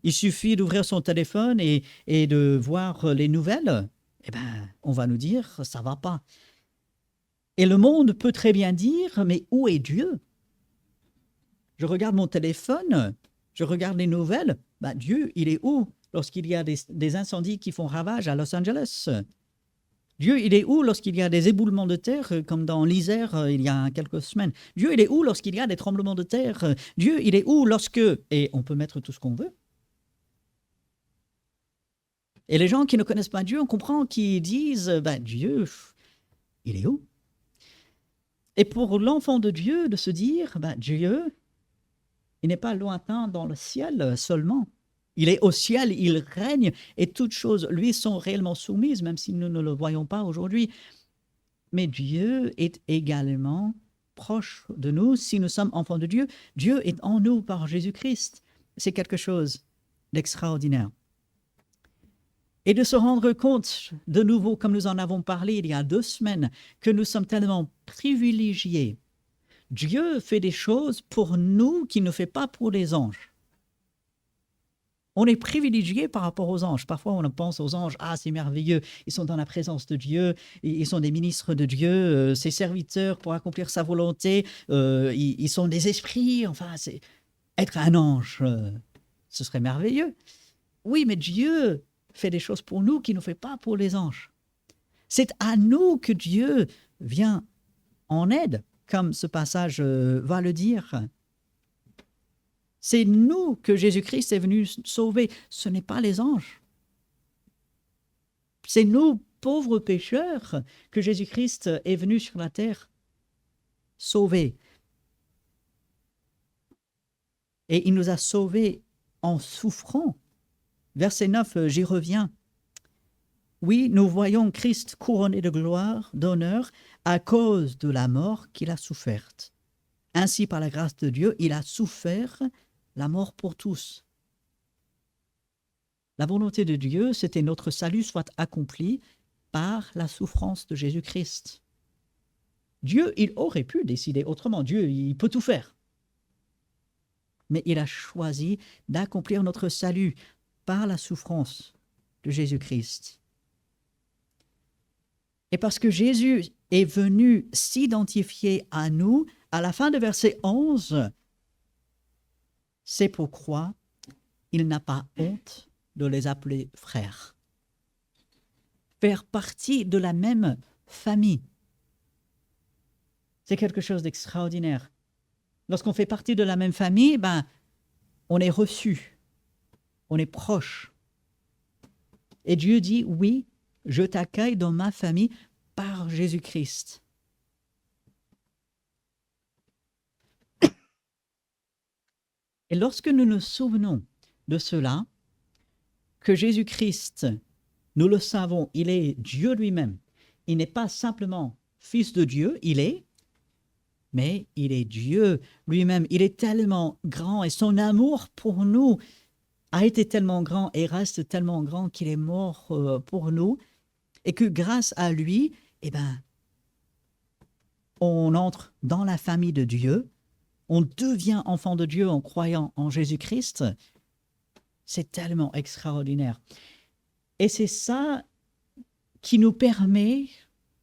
Il suffit d'ouvrir son téléphone et de voir les nouvelles, eh ben, on va nous dire ça ne va pas. Et le monde peut très bien dire, mais où est Dieu ? Je regarde mon téléphone, Je regarde les nouvelles, Dieu, il est où lorsqu'il y a des incendies qui font ravage à Los Angeles? Dieu, il est où lorsqu'il y a des éboulements de terre, comme dans l'Isère il y a quelques semaines? Dieu, il est où lorsqu'il y a des tremblements de terre? Dieu, il est où lorsque... Et on peut mettre tout ce qu'on veut. Et les gens qui ne connaissent pas Dieu, on comprend qu'ils disent, Dieu, il est où? Et pour l'enfant de Dieu, de se dire, Dieu, il n'est pas lointain dans le ciel seulement. Il est au ciel, il règne, et toutes choses lui sont réellement soumises, même si nous ne le voyons pas aujourd'hui. Mais Dieu est également proche de nous si nous sommes enfants de Dieu. Dieu est en nous par Jésus-Christ. C'est quelque chose d'extraordinaire. Et de se rendre compte, de nouveau, comme nous en avons parlé il y a 2 semaines, que nous sommes tellement privilégiés. Dieu fait des choses pour nous qu'il ne fait pas pour les anges. On est privilégié par rapport aux anges. Parfois, on pense aux anges, c'est merveilleux, ils sont dans la présence de Dieu, ils sont des ministres de Dieu, ses serviteurs pour accomplir sa volonté, ils sont des esprits, être un ange, ce serait merveilleux. Oui, mais Dieu fait des choses pour nous qu'il ne fait pas pour les anges. C'est à nous que Dieu vient en aide, comme ce passage va le dire. C'est nous que Jésus-Christ est venu sauver, ce n'est pas les anges. C'est nous, pauvres pécheurs, que Jésus-Christ est venu sur la terre sauver. Et il nous a sauvés en souffrant. Verset 9, j'y reviens. Oui, nous voyons Christ couronné de gloire, d'honneur, à cause de la mort qu'il a soufferte. Ainsi, par la grâce de Dieu, il a souffert la mort pour tous. La volonté de Dieu, c'était notre salut soit accompli par la souffrance de Jésus-Christ. Dieu, il aurait pu décider autrement. Dieu, il peut tout faire. Mais il a choisi d'accomplir notre salut par la souffrance de Jésus-Christ. Et parce que Jésus est venu s'identifier à nous, à la fin de verset 11, c'est pourquoi il n'a pas honte de les appeler frères. Faire partie de la même famille, c'est quelque chose d'extraordinaire. Lorsqu'on fait partie de la même famille, on est reçu, on est proche. Et Dieu dit, oui, je t'accueille dans ma famille par Jésus-Christ. Et lorsque nous nous souvenons de cela, que Jésus-Christ, nous le savons, il est Dieu lui-même. Il n'est pas simplement fils de Dieu, mais il est Dieu lui-même. Il est tellement grand et son amour pour nous a été tellement grand et reste tellement grand qu'il est mort pour nous et que grâce à lui, on entre dans la famille de Dieu. On devient enfant de Dieu en croyant en Jésus-Christ. C'est tellement extraordinaire. Et c'est ça qui nous permet,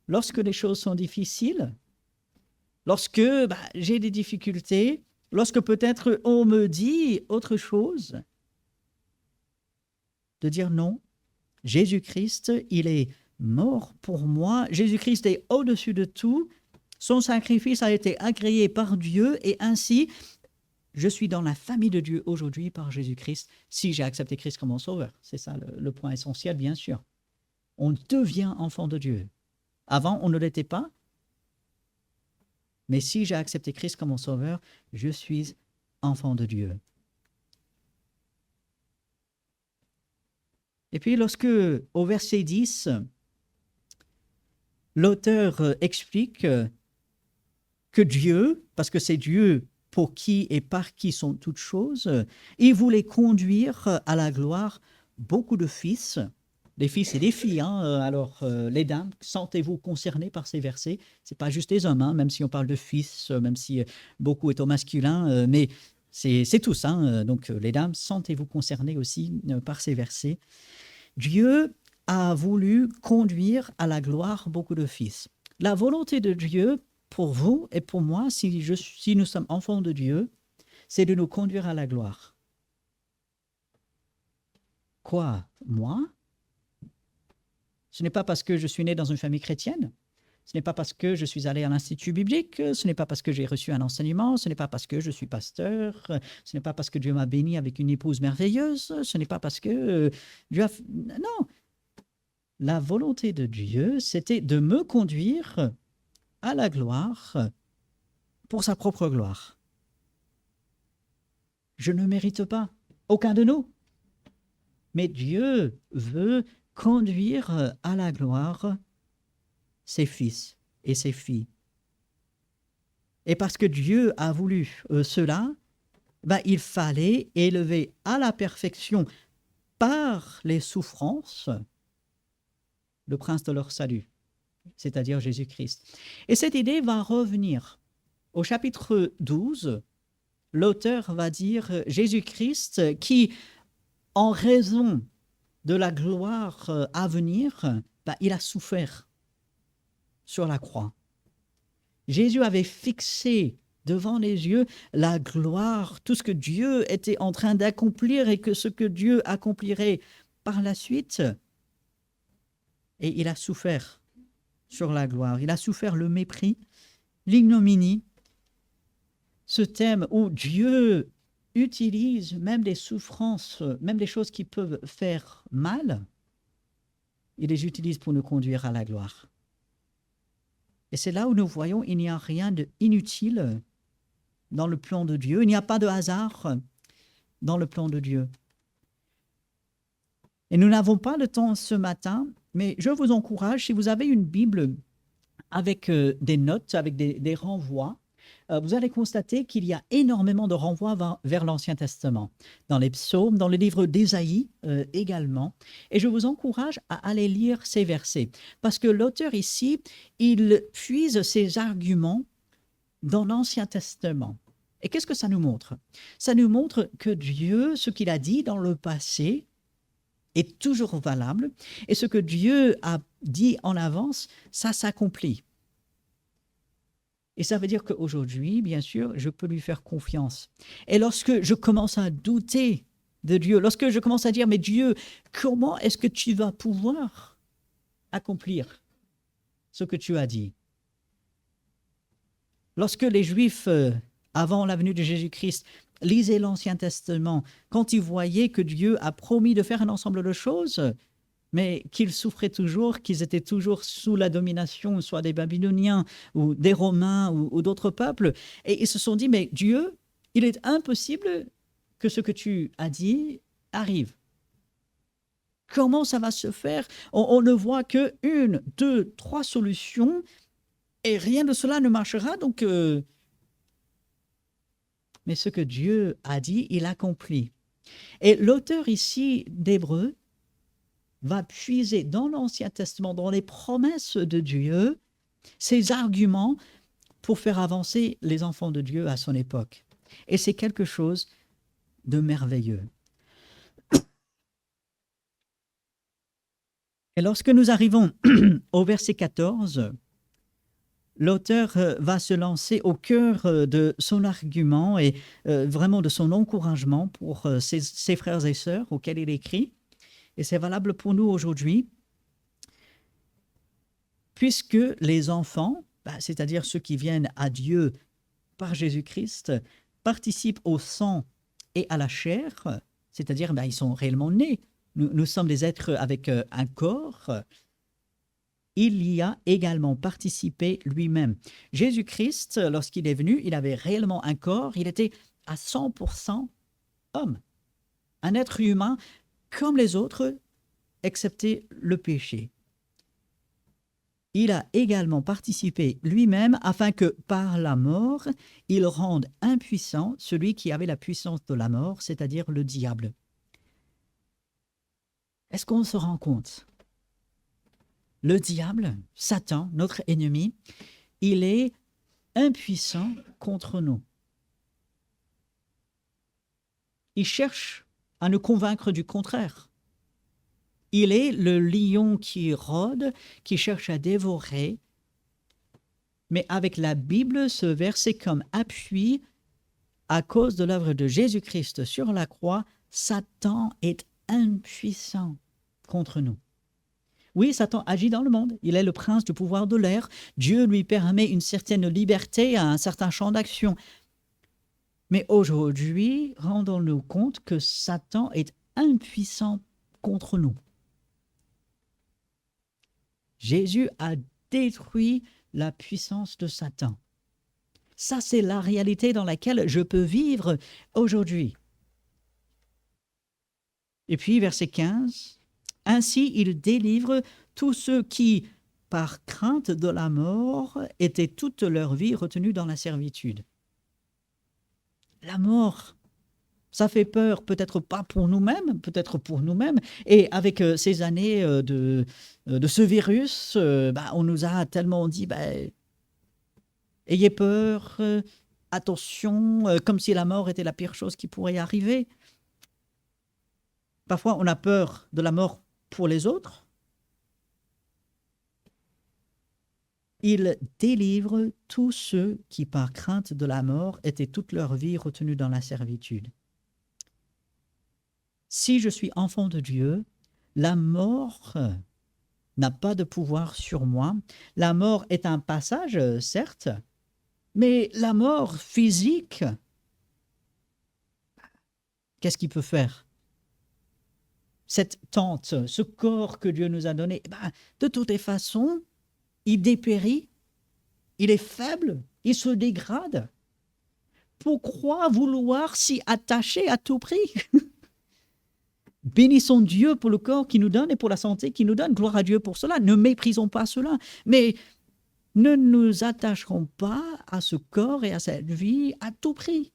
lorsque les choses sont difficiles, lorsque j'ai des difficultés, lorsque peut-être on me dit autre chose, de dire non, Jésus-Christ, il est mort pour moi. Jésus-Christ est au-dessus de tout. Son sacrifice a été agréé par Dieu et ainsi, je suis dans la famille de Dieu aujourd'hui par Jésus-Christ si j'ai accepté Christ comme mon sauveur. C'est ça le point essentiel, bien sûr. On devient enfant de Dieu. Avant, on ne l'était pas. Mais si j'ai accepté Christ comme mon sauveur, je suis enfant de Dieu. Et puis lorsque, au verset 10, l'auteur explique que Dieu, parce que c'est Dieu pour qui et par qui sont toutes choses, il voulait conduire à la gloire beaucoup de fils, des fils et des filles. Alors, les dames, sentez-vous concernés par ces versets. Ce n'est pas juste les hommes, même si on parle de fils, même si beaucoup est au masculin, mais c'est tous. Donc, les dames, sentez-vous concernés aussi par ces versets. Dieu a voulu conduire à la gloire beaucoup de fils. La volonté de Dieu pour vous et pour moi, si nous sommes enfants de Dieu, c'est de nous conduire à la gloire. Quoi, moi? Ce n'est pas parce que je suis né dans une famille chrétienne, ce n'est pas parce que je suis allé à l'Institut biblique, ce n'est pas parce que j'ai reçu un enseignement, ce n'est pas parce que je suis pasteur, ce n'est pas parce que Dieu m'a béni avec une épouse merveilleuse, ce n'est pas parce que Dieu a... Non, la volonté de Dieu, c'était de me conduire à la gloire pour sa propre gloire. Je ne mérite pas, aucun de nous. Mais Dieu veut conduire à la gloire ses fils et ses filles. Et parce que Dieu a voulu cela, il fallait élever à la perfection par les souffrances le prince de leur salut, c'est-à-dire Jésus-Christ. Et cette idée va revenir. Au chapitre 12, l'auteur va dire Jésus-Christ qui, en raison de la gloire à venir, il a souffert sur la croix. Jésus avait fixé devant les yeux la gloire, tout ce que Dieu était en train d'accomplir et que ce que Dieu accomplirait par la suite. Et il a souffert sur la gloire. Il a souffert le mépris, l'ignominie. Ce thème où Dieu utilise même des souffrances, même des choses qui peuvent faire mal, il les utilise pour nous conduire à la gloire. Et c'est là où nous voyons qu'il n'y a rien d'inutile dans le plan de Dieu. Il n'y a pas de hasard dans le plan de Dieu. Et nous n'avons pas le temps ce matin, mais je vous encourage, si vous avez une Bible avec des notes, avec des renvois, vous allez constater qu'il y a énormément de renvois vers l'Ancien Testament, dans les psaumes, dans le livre d'Ésaïe également. Et je vous encourage à aller lire ces versets, parce que l'auteur ici, il puise ses arguments dans l'Ancien Testament. Et qu'est-ce que ça nous montre? Ça nous montre que Dieu, ce qu'il a dit dans le passé, est toujours valable, et ce que Dieu a dit en avance, ça s'accomplit. Et ça veut dire qu'aujourd'hui, bien sûr, je peux lui faire confiance. Et lorsque je commence à douter de Dieu, lorsque je commence à dire, mais Dieu, comment est-ce que tu vas pouvoir accomplir ce que tu as dit? Lorsque les Juifs, avant la venue de Jésus-Christ, lisaient l'Ancien Testament, quand ils voyaient que Dieu a promis de faire un ensemble de choses, mais qu'ils souffraient toujours, qu'ils étaient toujours sous la domination, soit des Babyloniens ou des Romains ou d'autres peuples. Et ils se sont dit, mais Dieu, il est impossible que ce que tu as dit arrive. Comment ça va se faire? On ne voit que 1, 2, 3 solutions et rien de cela ne marchera. Donc, mais ce que Dieu a dit, il accomplit. Et l'auteur ici d'Hébreux va puiser dans l'Ancien Testament, dans les promesses de Dieu, ses arguments pour faire avancer les enfants de Dieu à son époque. Et c'est quelque chose de merveilleux. Et lorsque nous arrivons au verset 14, l'auteur va se lancer au cœur de son argument et vraiment de son encouragement pour ses frères et sœurs auxquels il écrit. Et c'est valable pour nous aujourd'hui, puisque les enfants, c'est-à-dire ceux qui viennent à Dieu par Jésus-Christ, participent au sang et à la chair, c'est-à-dire ils sont réellement nés. Nous sommes des êtres avec un corps. Il y a également participé lui-même. Jésus-Christ, lorsqu'il est venu, il avait réellement un corps, il était à 100% homme, un être humain comme les autres, excepté le péché. Il a également participé lui-même afin que par la mort, il rende impuissant celui qui avait la puissance de la mort, c'est-à-dire le diable. Est-ce qu'on se rend compte? Le diable, Satan, notre ennemi, il est impuissant contre nous. Il cherche à nous convaincre du contraire. Il est le lion qui rôde, qui cherche à dévorer. Mais avec la Bible, ce verset comme appui, à cause de l'œuvre de Jésus-Christ sur la croix, Satan est impuissant contre nous. Oui, Satan agit dans le monde. Il est le prince du pouvoir de l'air. Dieu lui permet une certaine liberté, un certain champ d'action. Mais aujourd'hui, rendons-nous compte que Satan est impuissant contre nous. Jésus a détruit la puissance de Satan. Ça, c'est la réalité dans laquelle je peux vivre aujourd'hui. Et puis, verset 15, « Ainsi, il délivre tous ceux qui, par crainte de la mort, étaient toute leur vie retenus dans la servitude. » La mort, ça fait peur, peut-être pas pour nous-mêmes, peut-être pour nous-mêmes. Et avec ces années de ce virus, on nous a tellement dit, ayez peur, attention, comme si la mort était la pire chose qui pourrait arriver. Parfois, on a peur de la mort pour les autres. Il délivre tous ceux qui, par crainte de la mort, étaient toute leur vie retenus dans la servitude. Si je suis enfant de Dieu, la mort n'a pas de pouvoir sur moi. La mort est un passage, certes, mais la mort physique, qu'est-ce qu'il peut faire? Cette tente, ce corps que Dieu nous a donné, de toutes les façons, il dépérit, il est faible, il se dégrade. Pourquoi vouloir s'y attacher à tout prix? Bénissons Dieu pour le corps qu'il nous donne et pour la santé qu'il nous donne. Gloire à Dieu pour cela. Ne méprisons pas cela. Mais ne nous attacherons pas à ce corps et à cette vie à tout prix.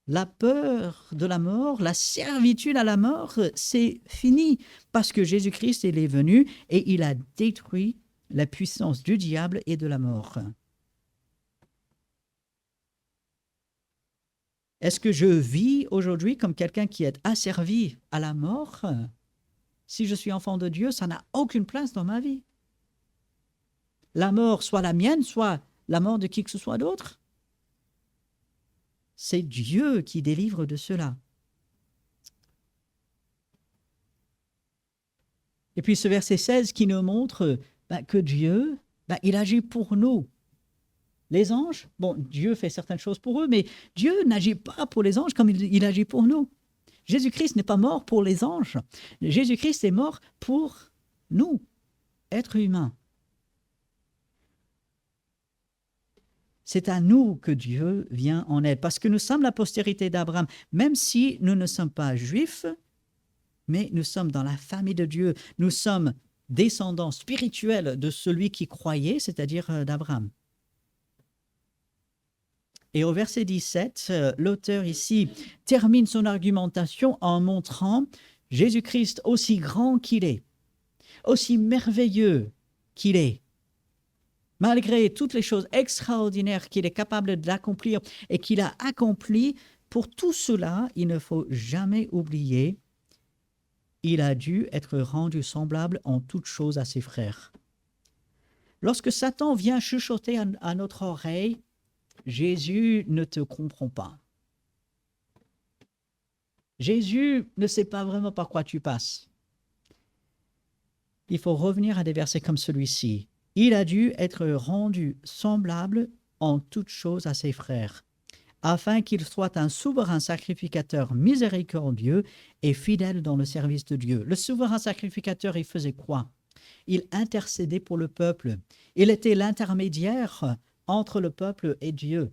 La peur de la mort, la servitude à la mort, c'est fini parce que Jésus-Christ il est venu et il a détruit la puissance du diable et de la mort. Est-ce que je vis aujourd'hui comme quelqu'un qui est asservi à la mort? Si je suis enfant de Dieu, ça n'a aucune place dans ma vie. La mort, soit la mienne, soit la mort de qui que ce soit d'autre. C'est Dieu qui délivre de cela. Et puis ce verset 16 qui nous montre que Dieu, il agit pour nous. Les anges, Dieu fait certaines choses pour eux, mais Dieu n'agit pas pour les anges comme il agit pour nous. Jésus-Christ n'est pas mort pour les anges. Jésus-Christ est mort pour nous, êtres humains. C'est à nous que Dieu vient en aide, parce que nous sommes la postérité d'Abraham, même si nous ne sommes pas juifs, mais nous sommes dans la famille de Dieu. Nous sommes descendants spirituels de celui qui croyait, c'est-à-dire d'Abraham. Et au verset 17, l'auteur ici termine son argumentation en montrant Jésus-Christ aussi grand qu'il est, aussi merveilleux qu'il est. Malgré toutes les choses extraordinaires qu'il est capable d'accomplir et qu'il a accompli, pour tout cela, il ne faut jamais oublier, il a dû être rendu semblable en toutes choses à ses frères. Lorsque Satan vient chuchoter à notre oreille, Jésus ne te comprend pas. Jésus ne sait pas vraiment par quoi tu passes. Il faut revenir à des versets comme celui-ci. Il a dû être rendu semblable en toutes choses à ses frères, afin qu'il soit un souverain sacrificateur miséricordieux et fidèle dans le service de Dieu. Le souverain sacrificateur, il faisait quoi? Il intercédait pour le peuple. Il était l'intermédiaire entre le peuple et Dieu.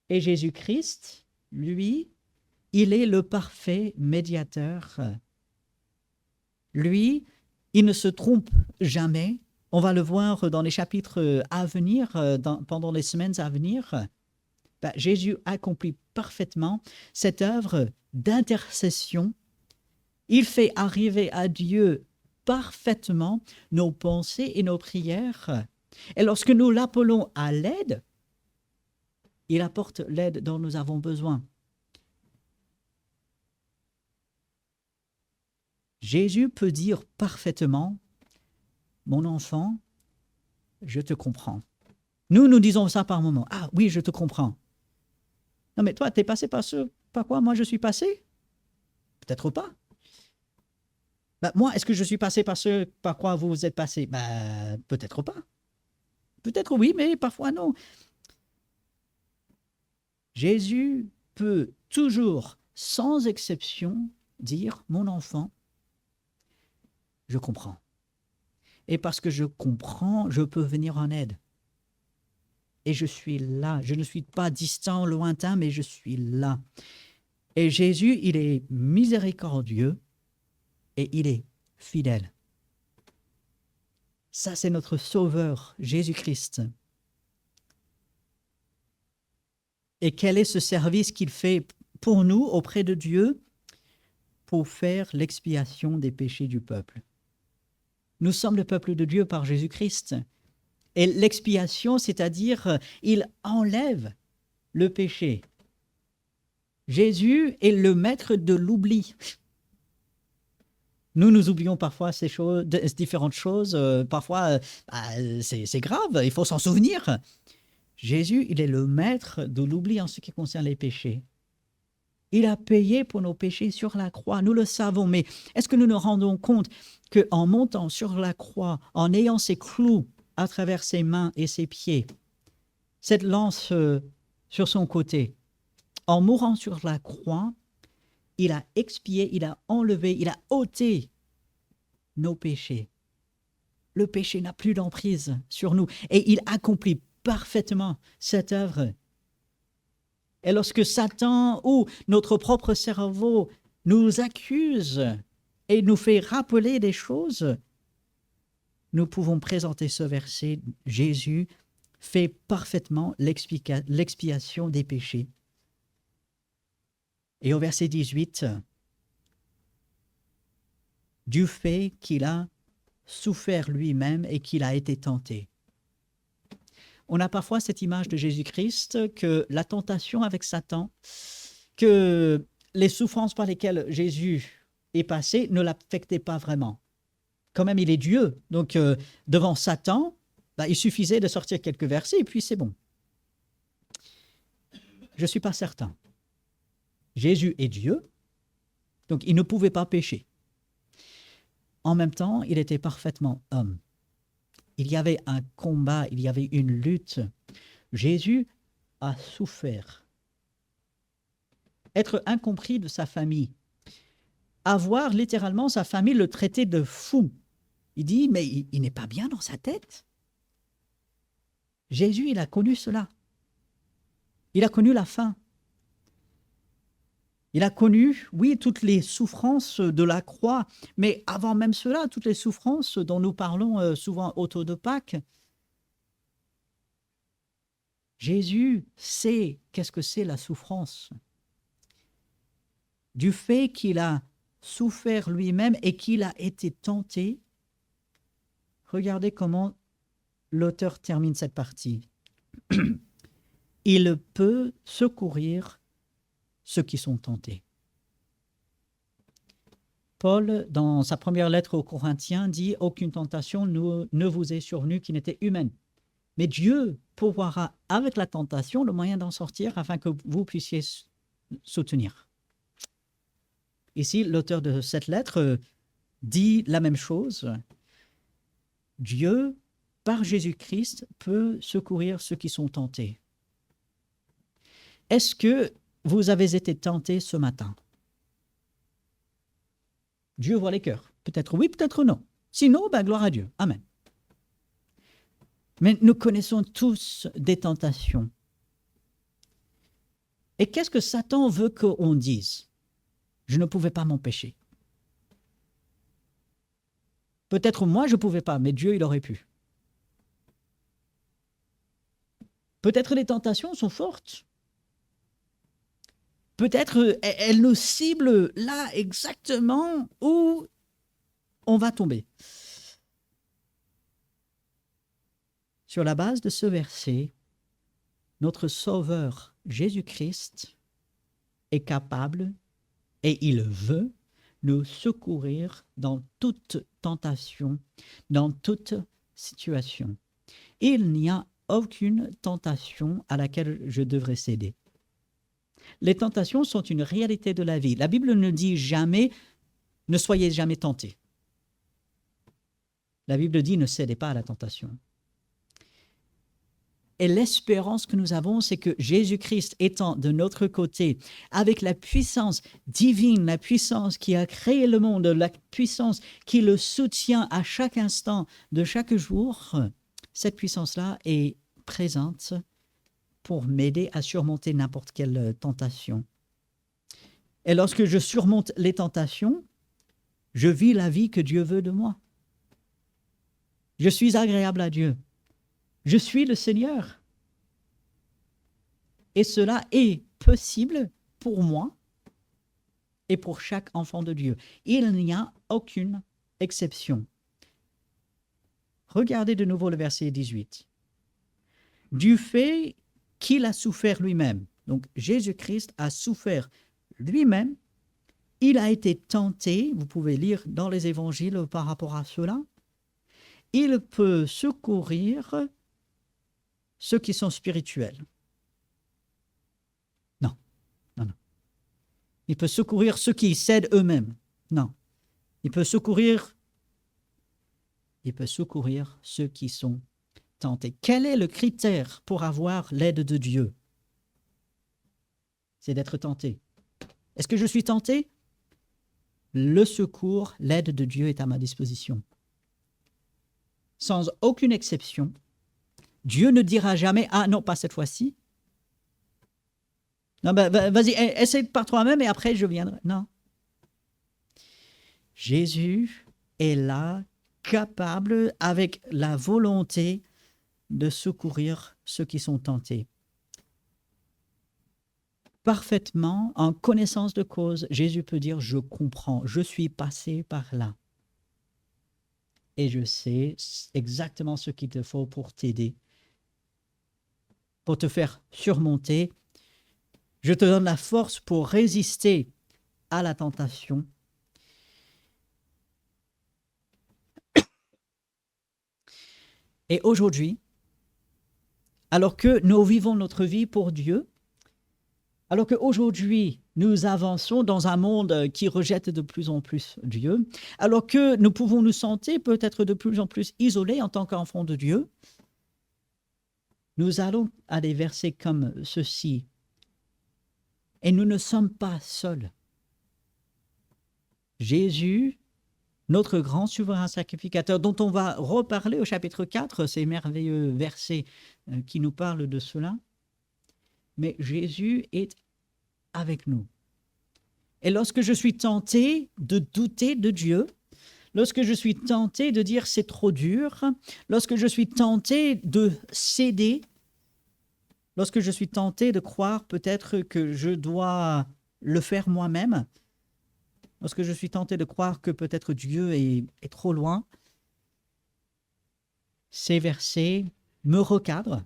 Et Jésus-Christ, lui, il est le parfait médiateur. Lui, il ne se trompe jamais. On va le voir dans les chapitres à venir, pendant les semaines à venir. Jésus accomplit parfaitement cette œuvre d'intercession. Il fait arriver à Dieu parfaitement nos pensées et nos prières. Et lorsque nous l'appelons à l'aide, il apporte l'aide dont nous avons besoin. Jésus peut dire parfaitement, « Mon enfant, je te comprends. » Nous disons ça par moments. « Ah oui, je te comprends. » Non mais toi, tu es passé par ce par quoi moi je suis passé? Peut-être pas. Bah, moi, est-ce que je suis passé par ce par quoi vous êtes passé? Bah, peut-être pas. Peut-être oui, mais parfois non. Jésus peut toujours, sans exception, dire, mon enfant, je comprends. Et parce que je comprends, je peux venir en aide. Et je suis là. Je ne suis pas distant, lointain, mais je suis là. Et Jésus, il est miséricordieux et il est fidèle. Ça, c'est notre Sauveur, Jésus-Christ. Et quel est ce service qu'il fait pour nous auprès de Dieu pour faire l'expiation des péchés du peuple? Nous sommes le peuple de Dieu par Jésus-Christ. Et l'expiation, c'est-à-dire, il enlève le péché. Jésus est le maître de l'oubli. Nous oublions parfois ces choses, différentes choses. Parfois, c'est grave, il faut s'en souvenir. Jésus, il est le maître de l'oubli en ce qui concerne les péchés. Il a payé pour nos péchés sur la croix, nous le savons, mais est-ce que nous nous rendons compte qu'en montant sur la croix, en ayant ses clous à travers ses mains et ses pieds, cette lance sur son côté, en mourant sur la croix, il a expié, il a enlevé, il a ôté nos péchés. Le péché n'a plus d'emprise sur nous et il accomplit parfaitement cette œuvre. Et lorsque Satan ou notre propre cerveau nous accuse et nous fait rappeler des choses, nous pouvons présenter ce verset. Jésus fait parfaitement l'expiation des péchés. Et au verset 18, du fait qu'il a souffert lui-même et qu'il a été tenté. On a parfois cette image de Jésus-Christ que la tentation avec Satan, que les souffrances par lesquelles Jésus est passé ne l'affectaient pas vraiment. Quand même, il est Dieu. Donc, devant Satan, il suffisait de sortir quelques versets et puis c'est bon. Je ne suis pas certain. Jésus est Dieu, donc il ne pouvait pas pécher. En même temps, il était parfaitement homme. Il y avait un combat, il y avait une lutte. Jésus a souffert. Être incompris de sa famille. Avoir littéralement sa famille le traiter de fou. Il dit, mais il n'est pas bien dans sa tête. Jésus, il a connu cela. Il a connu la faim. Il a connu, oui, toutes les souffrances de la croix, mais avant même cela, toutes les souffrances dont nous parlons souvent autour de Pâques. Jésus sait qu'est-ce que c'est la souffrance. Du fait qu'il a souffert lui-même et qu'il a été tenté, regardez comment l'auteur termine cette partie. Il peut secourir ceux qui sont tentés. Paul, dans sa première lettre aux Corinthiens, dit « Aucune tentation ne vous est survenue qui n'était humaine. Mais Dieu pourvoira avec la tentation le moyen d'en sortir afin que vous puissiez soutenir. » Ici, l'auteur de cette lettre dit la même chose. Dieu, par Jésus-Christ, peut secourir ceux qui sont tentés. Est-ce que vous avez été tentés ce matin? Dieu voit les cœurs. Peut-être oui, peut-être non. Sinon, gloire à Dieu. Amen. Mais nous connaissons tous des tentations. Et qu'est-ce que Satan veut qu'on dise? Je ne pouvais pas m'empêcher. Peut-être moi, je ne pouvais pas, mais Dieu, il aurait pu. Peut-être les tentations sont fortes. Peut-être elles nous ciblent là exactement où on va tomber. Sur la base de ce verset, notre Sauveur Jésus-Christ est capable et il veut nous secourir dans toute tentation, dans toute situation. Il n'y a aucune tentation à laquelle je devrais céder. Les tentations sont une réalité de la vie. La Bible ne dit jamais « ne soyez jamais tentés ». La Bible dit « ne cédez pas à la tentation ». Et l'espérance que nous avons, c'est que Jésus-Christ étant de notre côté, avec la puissance divine, la puissance qui a créé le monde, la puissance qui le soutient à chaque instant de chaque jour, cette puissance-là est présente pour m'aider à surmonter n'importe quelle tentation. Et lorsque je surmonte les tentations, je vis la vie que Dieu veut de moi. Je suis agréable à Dieu. Je suis le Seigneur. Et cela est possible pour moi et pour chaque enfant de Dieu. Il n'y a aucune exception. Regardez de nouveau le verset 18. Du fait qu'il a souffert lui-même, donc Jésus-Christ a souffert lui-même, il a été tenté, vous pouvez lire dans les évangiles par rapport à cela, il peut secourir ceux qui sont spirituels. Non. Il peut secourir ceux qui cèdent eux-mêmes. Non. Il peut secourir ceux qui sont tentés. Quel est le critère pour avoir l'aide de Dieu? C'est d'être tenté. Est-ce que je suis tenté? Le secours, l'aide de Dieu est à ma disposition. Sans aucune exception, Dieu ne dira jamais « Ah non, pas cette fois-ci. Non, vas-y, essaie par toi-même et après je viendrai. » Non. Jésus est là, capable, avec la volonté de secourir ceux qui sont tentés. Parfaitement, en connaissance de cause, Jésus peut dire « Je comprends, je suis passé par là. Et je sais exactement ce qu'il te faut pour t'aider. Pour te faire surmonter. Je te donne la force pour résister à la tentation. Et aujourd'hui, alors que nous vivons notre vie pour Dieu, alors qu'aujourd'hui, nous avançons dans un monde qui rejette de plus en plus Dieu, alors que nous pouvons nous sentir peut-être de plus en plus isolés en tant qu'enfants de Dieu, nous allons à des versets comme ceci. Et nous ne sommes pas seuls. Jésus, notre grand souverain sacrificateur, dont on va reparler au chapitre 4, ces merveilleux versets qui nous parlent de cela. Mais Jésus est avec nous. Et lorsque je suis tenté de douter de Dieu, lorsque je suis tenté de dire c'est trop dur, lorsque je suis tenté de céder, lorsque je suis tenté de croire peut-être que je dois le faire moi-même, lorsque je suis tenté de croire que peut-être Dieu est trop loin, ces versets me recadrent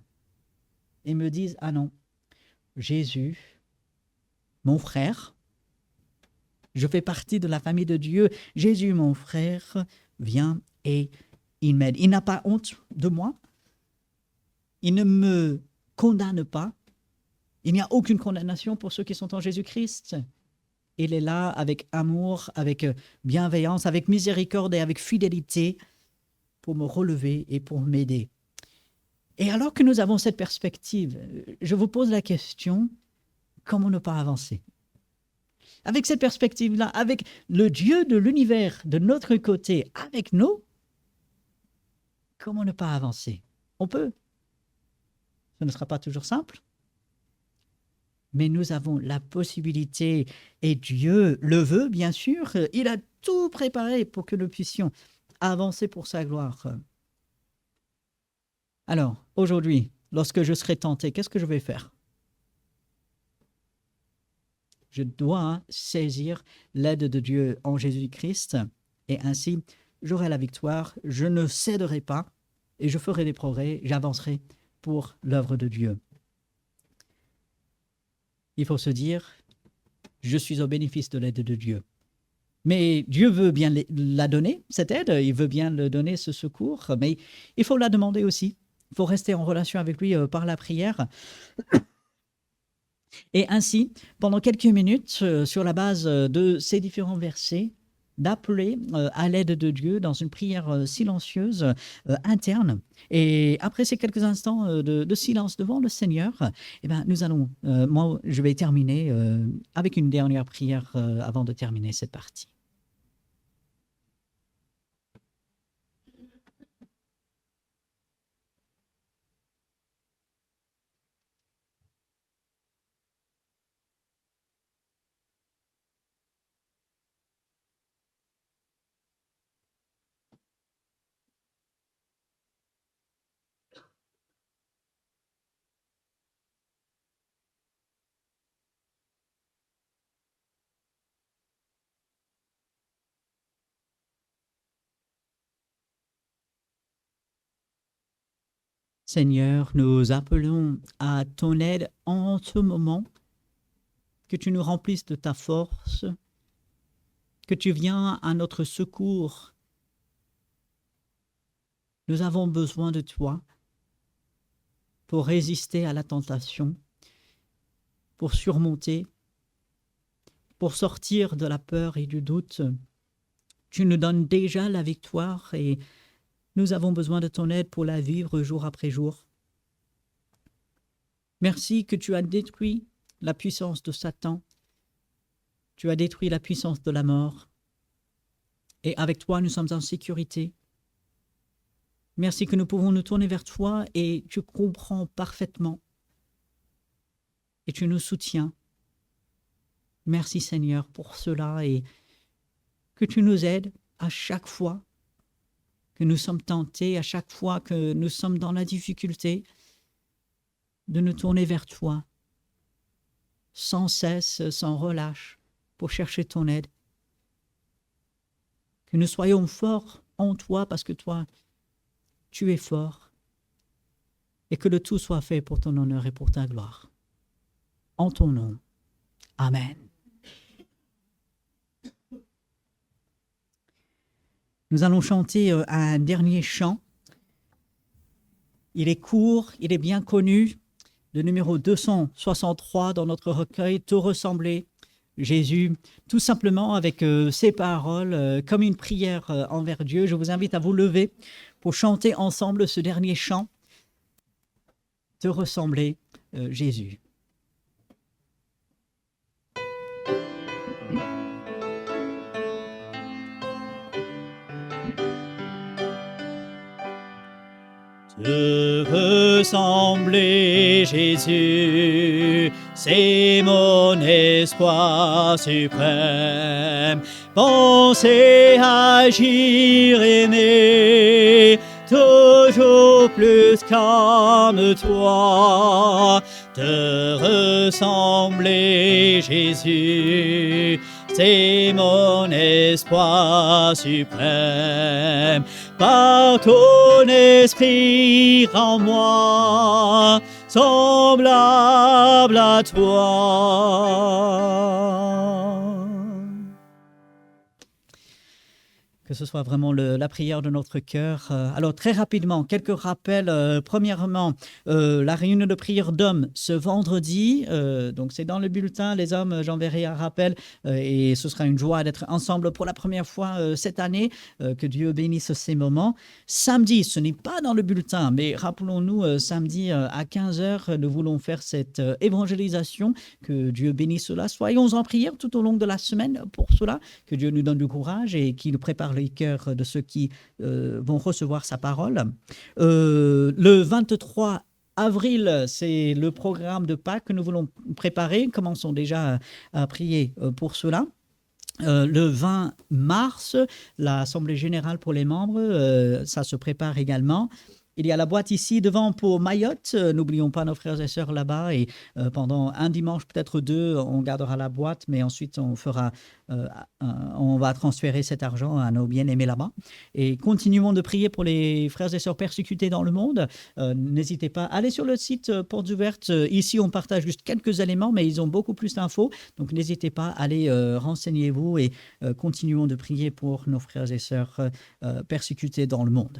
et me disent « Ah non, Jésus, mon frère, je fais partie de la famille de Dieu. Jésus, mon frère, vient et il m'aide. Il n'a pas honte de moi. Il ne me condamne pas. Il n'y a aucune condamnation pour ceux qui sont en Jésus-Christ. Il est là avec amour, avec bienveillance, avec miséricorde et avec fidélité pour me relever et pour m'aider. Et alors que nous avons cette perspective, je vous pose la question, comment ne pas avancer? Avec cette perspective-là, avec le Dieu de l'univers de notre côté, avec nous, comment ne pas avancer? On peut. Ce ne sera pas toujours simple, mais nous avons la possibilité, et Dieu le veut, bien sûr, il a tout préparé pour que nous puissions avancer pour sa gloire. Alors, aujourd'hui, lorsque je serai tenté, qu'est-ce que je vais faire? Je dois saisir l'aide de Dieu en Jésus-Christ et ainsi, j'aurai la victoire, je ne céderai pas et je ferai des progrès, j'avancerai pour l'œuvre de Dieu. Il faut se dire, je suis au bénéfice de l'aide de Dieu. Mais Dieu veut bien la donner, cette aide, il veut bien le donner, ce secours, mais il faut la demander aussi. Il faut rester en relation avec lui par la prière. Et ainsi, pendant quelques minutes, sur la base de ces différents versets, d'appeler à l'aide de Dieu dans une prière silencieuse interne. Et après ces quelques instants de silence devant le Seigneur, eh ben, nous allons, moi, je vais terminer avec une dernière prière avant de terminer cette partie. Seigneur, nous appelons à ton aide en ce moment, que tu nous remplisses de ta force, que tu viens à notre secours. Nous avons besoin de toi pour résister à la tentation, pour surmonter, pour sortir de la peur et du doute. Tu nous donnes déjà la victoire et nous avons besoin de ton aide pour la vivre jour après jour. Merci que tu as détruit la puissance de Satan. Tu as détruit la puissance de la mort. Et avec toi, nous sommes en sécurité. Merci que nous pouvons nous tourner vers toi et tu comprends parfaitement. Et tu nous soutiens. Merci Seigneur pour cela et que tu nous aides à chaque fois que nous sommes tentés, à chaque fois que nous sommes dans la difficulté, de nous tourner vers toi, sans cesse, sans relâche, pour chercher ton aide. Que nous soyons forts en toi, parce que toi, tu es fort, et que le tout soit fait pour ton honneur et pour ta gloire. En ton nom. Amen. Nous allons chanter un dernier chant. Il est court, il est bien connu. Le numéro 263 dans notre recueil, Te ressembler, Jésus, tout simplement avec ces paroles, comme une prière envers Dieu. Je vous invite à vous lever pour chanter ensemble ce dernier chant, Te ressembler, Jésus. Te ressembler, Jésus, c'est mon espoir suprême. Penser, agir, aimer, toujours plus comme toi. Te ressembler, Jésus, c'est mon espoir suprême. Par ton esprit en moi, semblable à toi. Que ce soit vraiment la prière de notre cœur. Alors très rapidement, quelques rappels. Premièrement, la réunion de prière d'hommes ce vendredi. Donc c'est dans le bulletin, les hommes, j'enverrai un rappel. Et ce sera une joie d'être ensemble pour la première fois cette année. Que Dieu bénisse ces moments. Samedi, ce n'est pas dans le bulletin, mais rappelons-nous, samedi à 15h, nous voulons faire cette évangélisation. Que Dieu bénisse cela. Soyons en prière tout au long de la semaine pour cela. Que Dieu nous donne du courage et qu'il nous prépare les cœurs de ceux qui vont recevoir sa parole. Le 23 avril, c'est le programme de Pâques que nous voulons préparer. Commençons déjà à prier pour cela. Le 20 mars, l'Assemblée générale pour les membres, ça se prépare également. Il y a la boîte ici devant pour Mayotte. N'oublions pas nos frères et sœurs là-bas. Et pendant un dimanche, peut-être deux, on gardera la boîte, mais ensuite on va transférer cet argent à nos bien-aimés là-bas. Et continuons de prier pour les frères et sœurs persécutés dans le monde. N'hésitez pas, allez sur le site Portes Ouvertes. Ici, on partage juste quelques éléments, mais ils ont beaucoup plus d'infos. Donc n'hésitez pas, allez, renseignez-vous et continuons de prier pour nos frères et sœurs persécutés dans le monde.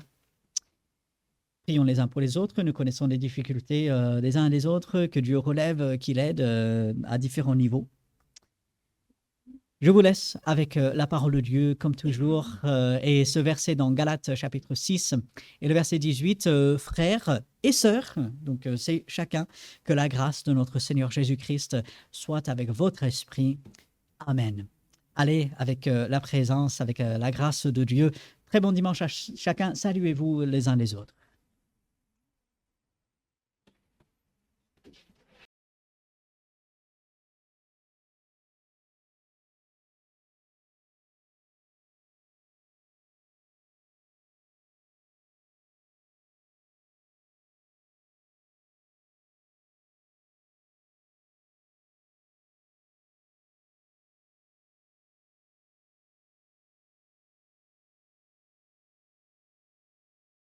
Prions les uns pour les autres. Nous connaissons les difficultés des uns et des autres, que Dieu relève, qu'il aide à différents niveaux. Je vous laisse avec la parole de Dieu, comme toujours, et ce verset dans Galates chapitre 6 et le verset 18, frères et sœurs, donc c'est chacun, que la grâce de notre Seigneur Jésus-Christ soit avec votre esprit. Amen. Allez, avec la présence, avec la grâce de Dieu. Très bon dimanche à chacun. Saluez-vous les uns les autres.